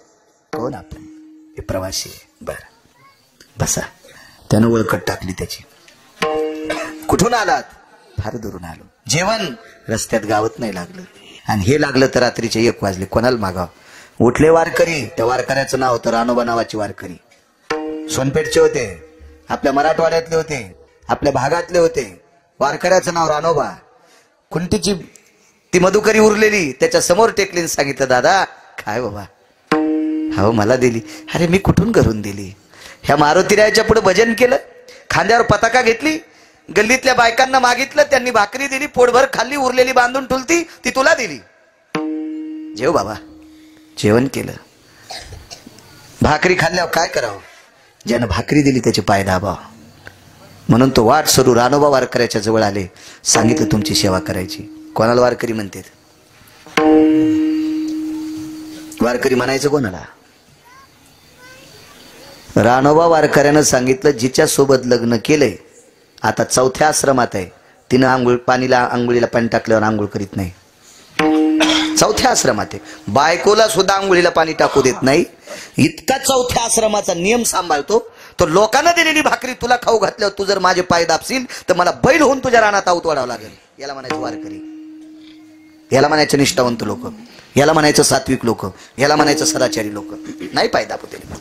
कोण? आपण हे प्रवासी आहे. बर बसा. त्यानं ओळखत टाकली त्याची. कुठून आलात? फार दुरून आलो. जेवण रस्त्यात गावत नाही लागलं, आणि हे लागलं तर रात्रीचे 1 वाजले. कोणाला मागाव? उठले वारकरी. त्या वारकऱ्याचं नाव होतं रानोबा नावाचे वारकरी. सोनपेठचे होते, आपल्या मराठवाड्यातले होते, आपल्या भागातले होते. वारकऱ्याचं नाव रानोबा. कुंटीची ती मधुकरी उरलेली त्याच्या समोर टेकली, सांगितलं दादा काय बाबा? हो मला दिली. अरे मी कुठून घरून दिली? ह्या मारुतीरायाच्या पुढे भजन केलं, खांद्यावर पताका घेतली, गल्लीतल्या बायकांना मागितलं, त्यांनी भाकरी दिली, पोटभर खाल्ली, उरलेली बांधून ठुलती, ती तुला दिली. जेव बाबा. जेवण केलं, भाकरी खाल्ल्यावर काय करावं? ज्यानं भाकरी दिली त्याचे पाय दाबाव. म्हणून तो वाट सरू रानोबा वारकऱ्याच्या जवळ आले, सांगितलं तुमची सेवा करायची. कोणाला वारकरी म्हणतात? वारकरी म्हणायचं कोणाला? रानोबा वारकऱ्यानं सांगितलं जिच्या सोबत लग्न केलंय, आता 4थ्या आश्रमात आहे, तिनं आंघोळीला पाणी टाकल्यावर आंघोळ करीत नाही. चौथ्या आश्रमात आहे. बायकोला सुद्धा आंघोळीला पाणी टाकू देत नाही. इतका चौथ्या आश्रमाचा नियम सांभाळतो तो. लोकांना दिलेली भाकरी तुला खाऊ घातल्यावर तू जर माझे पाय दाबशील तर मला बैल होऊन तुझ्या रानात आऊत वाढावं लागेल. याला म्हणायचं वारकरी, याला म्हणायचं निष्ठावंत लोक, याला म्हणायचं सात्विक लोक, याला म्हणायचं सदाचारी लोक. नाही पाय दाबू दिले.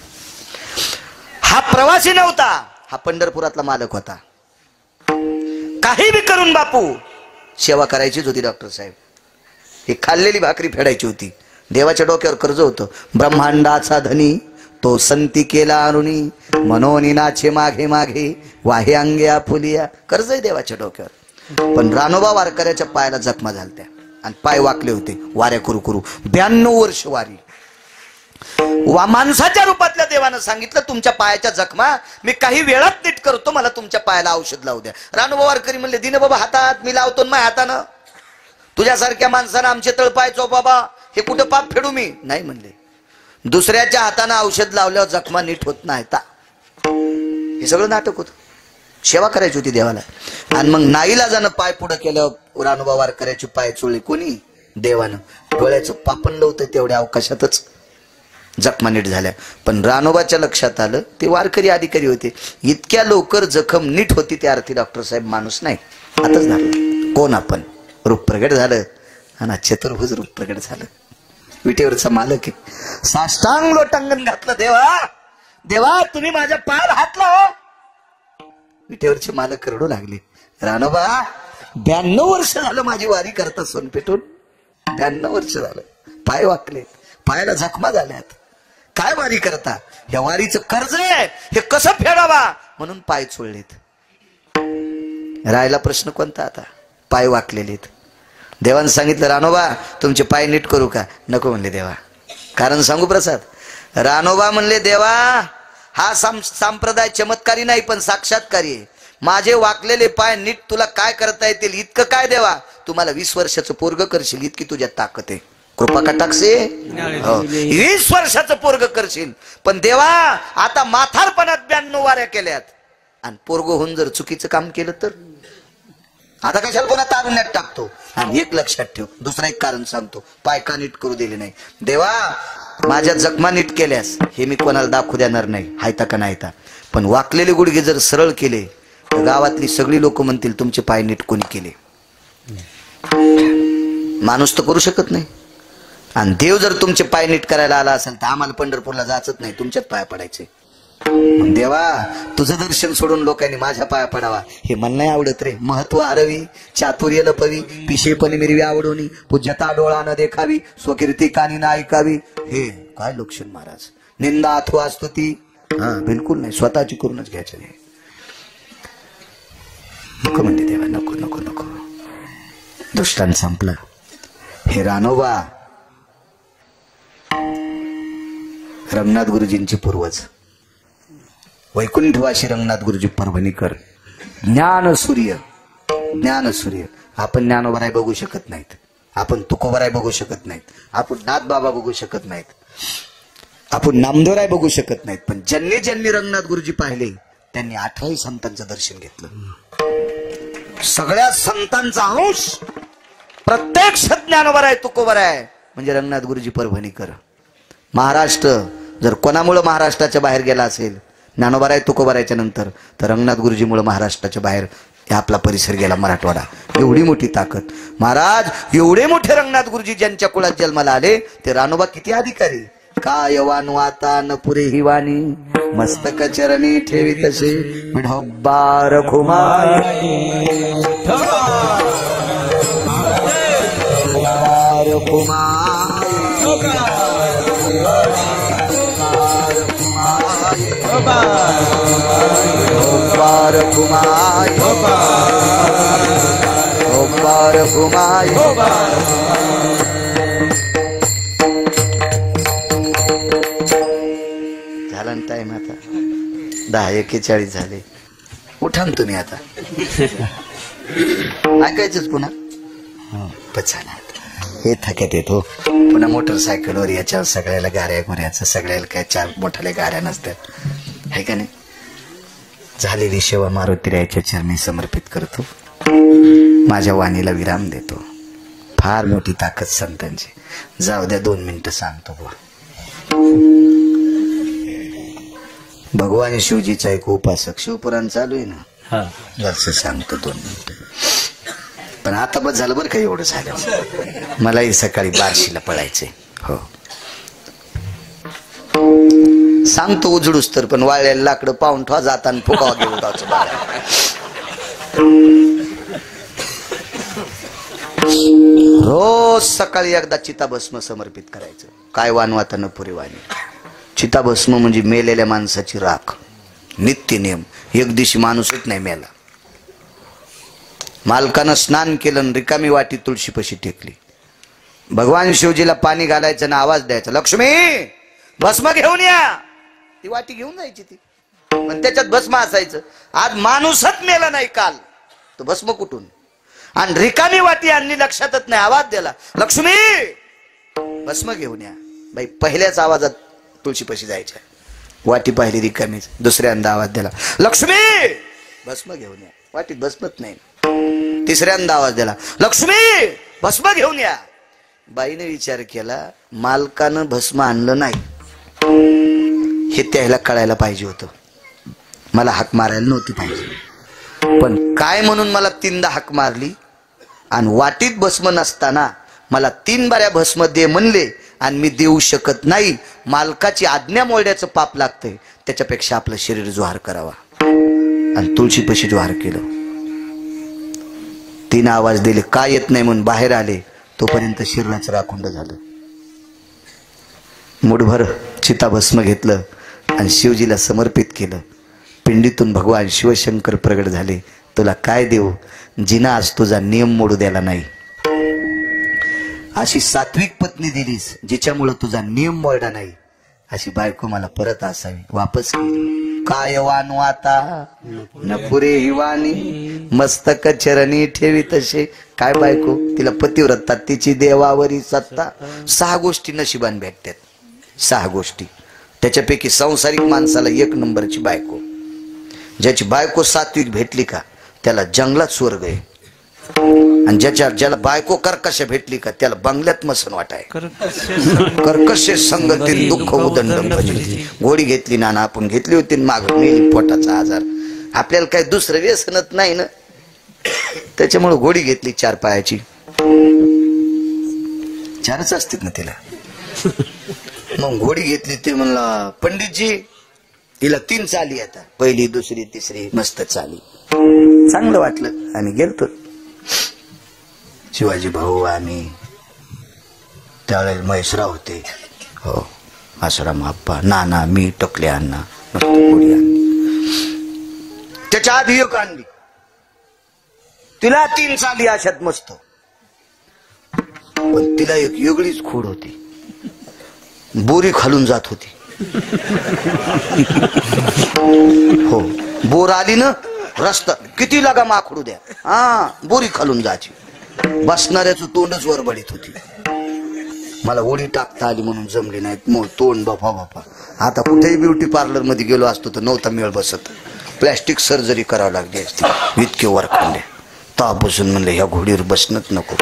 हा प्रवासी नव्हता, हा पंढरपुरातला मालक होता. काही बी करून बापू सेवा करायचीच होती. डॉक्टर साहेब, ही खाल्लेली भाकरी फेडायची होती. देवाच्या डोक्यावर कर्ज होतं. ब्रह्मांडाचा धनी तो संती केला अरुणी, मनोनी नाचे मागे मागे वाहे अंगे आपुलिया. कर्ज आहे देवाच्या डोक्यावर. पण रानोबा वारकऱ्याच्या पायाला जखमा झालत्या आणि पाय वाकले होते वाऱ्या करू करू. 92 वर्ष वारी. माणसाच्या रूपातल्या देवानं सांगितलं तुमच्या पायाच्या जखमा मी काही वेळात नीट करतो, मला तुमच्या पायाला औषध लावू द्या. रानोबा वारकरी म्हणले दिने बाबा हातात मी लावतो माझ्या हातानं. तुझ्यासारख्या माणसानं आमचे तळपाय बाबा हे कुठं पाप फेडू मी? नाही म्हणले. दुसऱ्याच्या हातानं औषध लावल्यावर जखमा नीट होत नाही. हे सगळं नाटक होतं. सेवा करायची होती देवाला. आणि मग नाईलाजानं पाय पुढे केल्यावर रानोबा वारकऱ्याची पाय चोळली. कोणी? देवानं. डोळ्याचं पापणलं होतं तेवढ्या अवकाशातच जखमा नीट झाल्या. पण रानोबाच्या लक्षात आलं ते वारकरी अधिकारी होते. इतक्या लवकर जखम नीट होती त्या अर्थी डॉक्टर साहेब माणूस नाही. आताच झालं. कोण आपण? रूप प्रगट झालं आणि चतुर्भुज रूप प्रगट झालं. विटेवरचा मालक आहे. साष्टांग लोटांगण घातलं. देवा देवा तुम्ही माझ्या पायाला हात लावा. विटेवरचे मालक रडू लागले. रानोबा 92 वर्ष झालं माझी वारी करता सोन पेटून. 92 वर्ष झालं. पाय वाकले, पायाला जखमा झाल्यात. काय वारी करता? या वारीचं कर्ज आहे, हे कसं फेडावा म्हणून पाय चोळलेत. राहिला प्रश्न कोणता आता? पाय वाकलेलेत. देवानं सांगितलं रानोबा तुमचे पाय नीट करू का? नको म्हणले देवा. कारण सांगू प्रसाद? रानोबा म्हणले देवा हा संप्रदाय चमत्कारी नाही पण साक्षात्कारी आहे. माझे वाकलेले पाय नीट तुला काय करता येतील इतकं काय देवा? तुम्हाला 20 वर्षाचं पोरग करशील इतकी तुझ्यात ताकद आहे. कृपा कटाक्षे 20 वर्षाचं पोरग करशील. पण देवा आता माथारपणात 92 वाऱ्या केल्यात आणि पोरग होऊन जर चुकीचं काम केलं तर आता कशाला कोणा तारुण्यात टाकतो? आणि एक लक्षात ठेव, दुसरा एक कारण सांगतो. पाय का नीट करू दिले नाही? देवा माझ्या जखमा नीट केल्यास हे मी कोणाला दाखवू देणार नाही, हायता का नाहीता. पण वाकलेले गुडघे जर सरळ केले तर गावातली सगळी लोक म्हणतील तुमचे पाय नीट कोणी केले. माणूस तर करू शकत नाही. आणि देव जर तुमचे पाय नीट करायला आला असेल तर आम्हाला पंढरपूरला जायचंच नाही, तुमच्याच पाया पडायचे. देवा तुझं दर्शन सोडून लोकांनी माझ्या पाया पडावा हे मला नाही आवडत रे. महत्व हरवी, चातुर्य लपवी, पिशेपणी मिरवी आवडोनी, पूज्यता डोळा न देखावी, स्वकीर्ती कानी न ऐकावी. हे काय लक्षण महाराज? निंदा अथवा स्तुती बिलकुल नाही, स्वतःची करूनच घ्यायचं नाही. नको म्हणते देवा, नको नको नको. दृष्टांत संपला. हे रानोबा रंगनाथ गुरुजींचे पूर्वज, वैकुंठवासी रंगनाथ गुरुजी परभणीकर, ज्ञान सूर्य. ज्ञान सूर्य. आपण ज्ञानोबराय बघू शकत नाहीत, आपण तुकोबराय बघू शकत नाहीत, आपण नाथ बाबा बघू शकत नाहीत, आपण नामदेवराय बघू शकत नाहीत. पण ज्यांनी ज्यांनी रंगनाथ गुरुजी पाहिले त्यांनी 18 संतांचं दर्शन घेतलं. सगळ्या संतांचा अंश प्रत्यक्ष ज्ञानोबराय तुकोबराय म्हणजे रंगनाथ गुरुजी परभणीकर. महाराष्ट्र जर कोणामुळे महाराष्ट्राच्या बाहेर गेला असेल ज्ञानोबराय तुकोबरायच्या नंतर तर रंगनाथ गुरुजीमुळे महाराष्ट्राच्या बाहेर आपला परिसर गेला मराठवाडा. एवढी मोठी ताकद महाराज. एवढे मोठे रंगनाथ गुरुजी ज्यांच्या कुळात जन्माला आले ते रानोबा किती अधिकारी. काय वानू आता न पुरे ही वाणी, मस्तक चरणी ठेवी तसे विढोबार खुमाई. झाला टाइम आता 10:41 झाले. उठा तुम्ही आता. ऐकायचंच पुन्हा. झाला हे थक्यात येतो पुन्हा मोटरसायकलवर याच्यावर सगळ्याला गाड्या गुऱ्याचं सगळ्याला काय 4 मोठ्याल्या गाड्या नसतात है का नाही. झालेली सेवा मारुतीरायाच्या चरणी समर्पित करतो. माझ्या वाणीला विराम देतो. फार मोठी ताकद संतांची. जाऊ द्या 2 मिनिटं सांगतो बुवा. भगवान शिवजीचा एक उपासक, शिवपुराण चालू आहे ना, जसं सांगतो 2 मिनिटं. पण आता बस झालं बरं का, एवढं झालं. मलाही सकाळी बार्शीला पळायचंय. हो सांगतो उजडूस तर, पण वाळलेलं लाकडं पाहून ठेवा जाताना फुकावा घेऊन जायचं. रोज सकाळी एकदा चिताभस्म समर्पित करायचं. काय वानवाता न पुरी वाणी. चिताभस्म म्हणजे मेलेल्या माणसाची राख. नित्य नियम. एक दिवशी माणूसच नाही मेला. मालकानं स्नान केलं, रिकामी वाटी तुळशीपाशी टेकली. भगवान शिवजीला पाणी घालायचं ना आवाज द्यायचा, लक्ष्मी भस्म घेऊन या. ती वाटी घेऊन जायची ती, पण त्याच्यात भस्म असायचं. आज माणूसच मेला नाही काल, तो भस्म कुठून? आणि रिकामी वाटी आणली, लक्षातच नाही. आवाज दिला, लक्ष्मी भस्म घेऊन या. बाई पहिल्याच आवाजात तुळशीपाशी जायच्या. वाटी पाहिली रिकामीच. दुसऱ्यांदा आवाज दिला, लक्ष्मी भस्म घेऊन या. वाटीत भस्मच नाही. तिसऱ्यांदा आवाज दिला, लक्ष्मी भस्म घेऊन या. बाईने विचार केला, मालकानं भस्म आणलं नाही हे त्याला कळायला पाहिजे होतं. मला हाक मारायला नव्हती पाहिजे. पण काय म्हणून मला 3दा हाक मारली आणि वाटीत भस्म नसताना मला 3 बाऱ्या भस्म दे म्हणले आणि मी देऊ शकत नाही. मालकाची आज्ञा मोडण्याचं पाप लागतंय. त्याच्यापेक्षा आपलं शरीर जोहार करावा. आणि तुळशीपाशी जोहार केलं. 3 आवाज दिले, काय येत नाही म्हणून बाहेर आले. तोपर्यंत शरीराचं राखुंड झालं. मुठभर चिताभस्म घेतलं आणि शिवजीला समर्पित केलं. पिंडीतून भगवान शिवशंकर प्रगट झाले. तुला काय देऊ, जिना आज तुझा नियम मोडू द्याला नाही. अशी सात्विक पत्नी दिलीस जिच्यामुळे तुझा नियम मोडला नाही. अशी बायको मला परत असावी. वापस केली. काय वानू आता न पुरे ही वाणी, मस्तक चरणी ठेवी तसे. काय बायको, तिला पतिव्रता, तिची देवावरी सत्ता. 6 गोष्टी नशिबान भेटतात. 6 गोष्टी. त्याच्यापैकी संसारिक माणसाला 1 नंबरची बायको. ज्याची बायको सात्विक भेटली का त्याला जंगलात स्वर्ग आहे. आणि ज्याला बायको कर्कश भेटली का त्याला बंगल्यात मसन वाटाय. कर्कश संगती दुःख उदंड. गोळी घेतली ना आपण घेतली होती, माग मेली पोटाचा आजार. आपल्याला काही दुसरं व्यसनच नाही ना, त्याच्यामुळे गोळी घेतली 4 पायाची. 4च असतील ना तिला. मग घोडी घेतली. ते म्हणला, पंडितजी तिला 3 चाली आता, पहिली दुसरी तिसरी मस्त चाली. चांगलं वाटलं आणि गेलतो. शिवाजी भाऊ आम्ही त्यावेळेला महेशराव होते. हो आश्रम आप्पा, नाना, मी, टकले अण्णा. मस्त घोडी आणली. त्याच्या आधी 1 आणली. तिला 3 चाली अशात मस्त. पण तिला एक वेगळीच खोड होती. बोरी खालून जात होती. हो बोर आली ना रस्ता किती लागा माखडू द्या. हा बोरी खालून जायची. बसणाऱ्याचं तोंडच वरबडीत होती. मला ओढी टाकता आली म्हणून जमली नाही. मग तोंड बापा बापा. आता कुठेही ब्युटी पार्लर मध्ये गेलो असतो तर नव्हता मेळ बसत. प्लॅस्टिक सर्जरी करावी लागली असती. इतके वर खाल्ले. तेव्हापासून म्हणले ह्या घोडीवर बसणंच नको.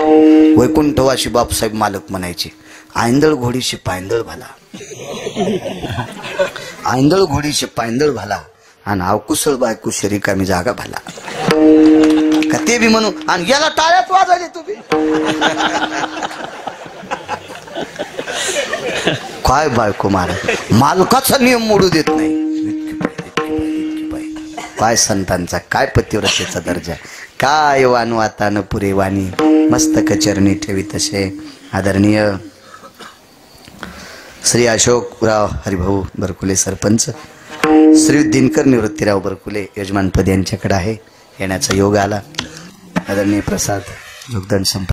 वैकुंठवाशी बापसाहेब मालक म्हणायचे, आंधळ घोडीशी पायंदळ भाला. आंधळ घोडीशी पायंदळ भाला आणि अवकुशळ बायको रिकामी जागा भाला. का ते बी म्हणून आणि याला टाळ्यात वाजवले तुम्ही. काय बायको मालकाचा नियम मोडू देत नाही. काय संतांचा, काय पतिव्रतेचा दर्जा. काय वानू आता न पुरे वाणी, मस्तक चरणी ठेवी तसे. आदरणीय श्री अशोकराव हरिभाऊ बरकुले सरपंच, श्री दिनकर निवृत्तीराव बरकुले यजमानपद यांच्याकडे आहे. येण्याचा योग आला. आदरणीय प्रसाद योगदान संप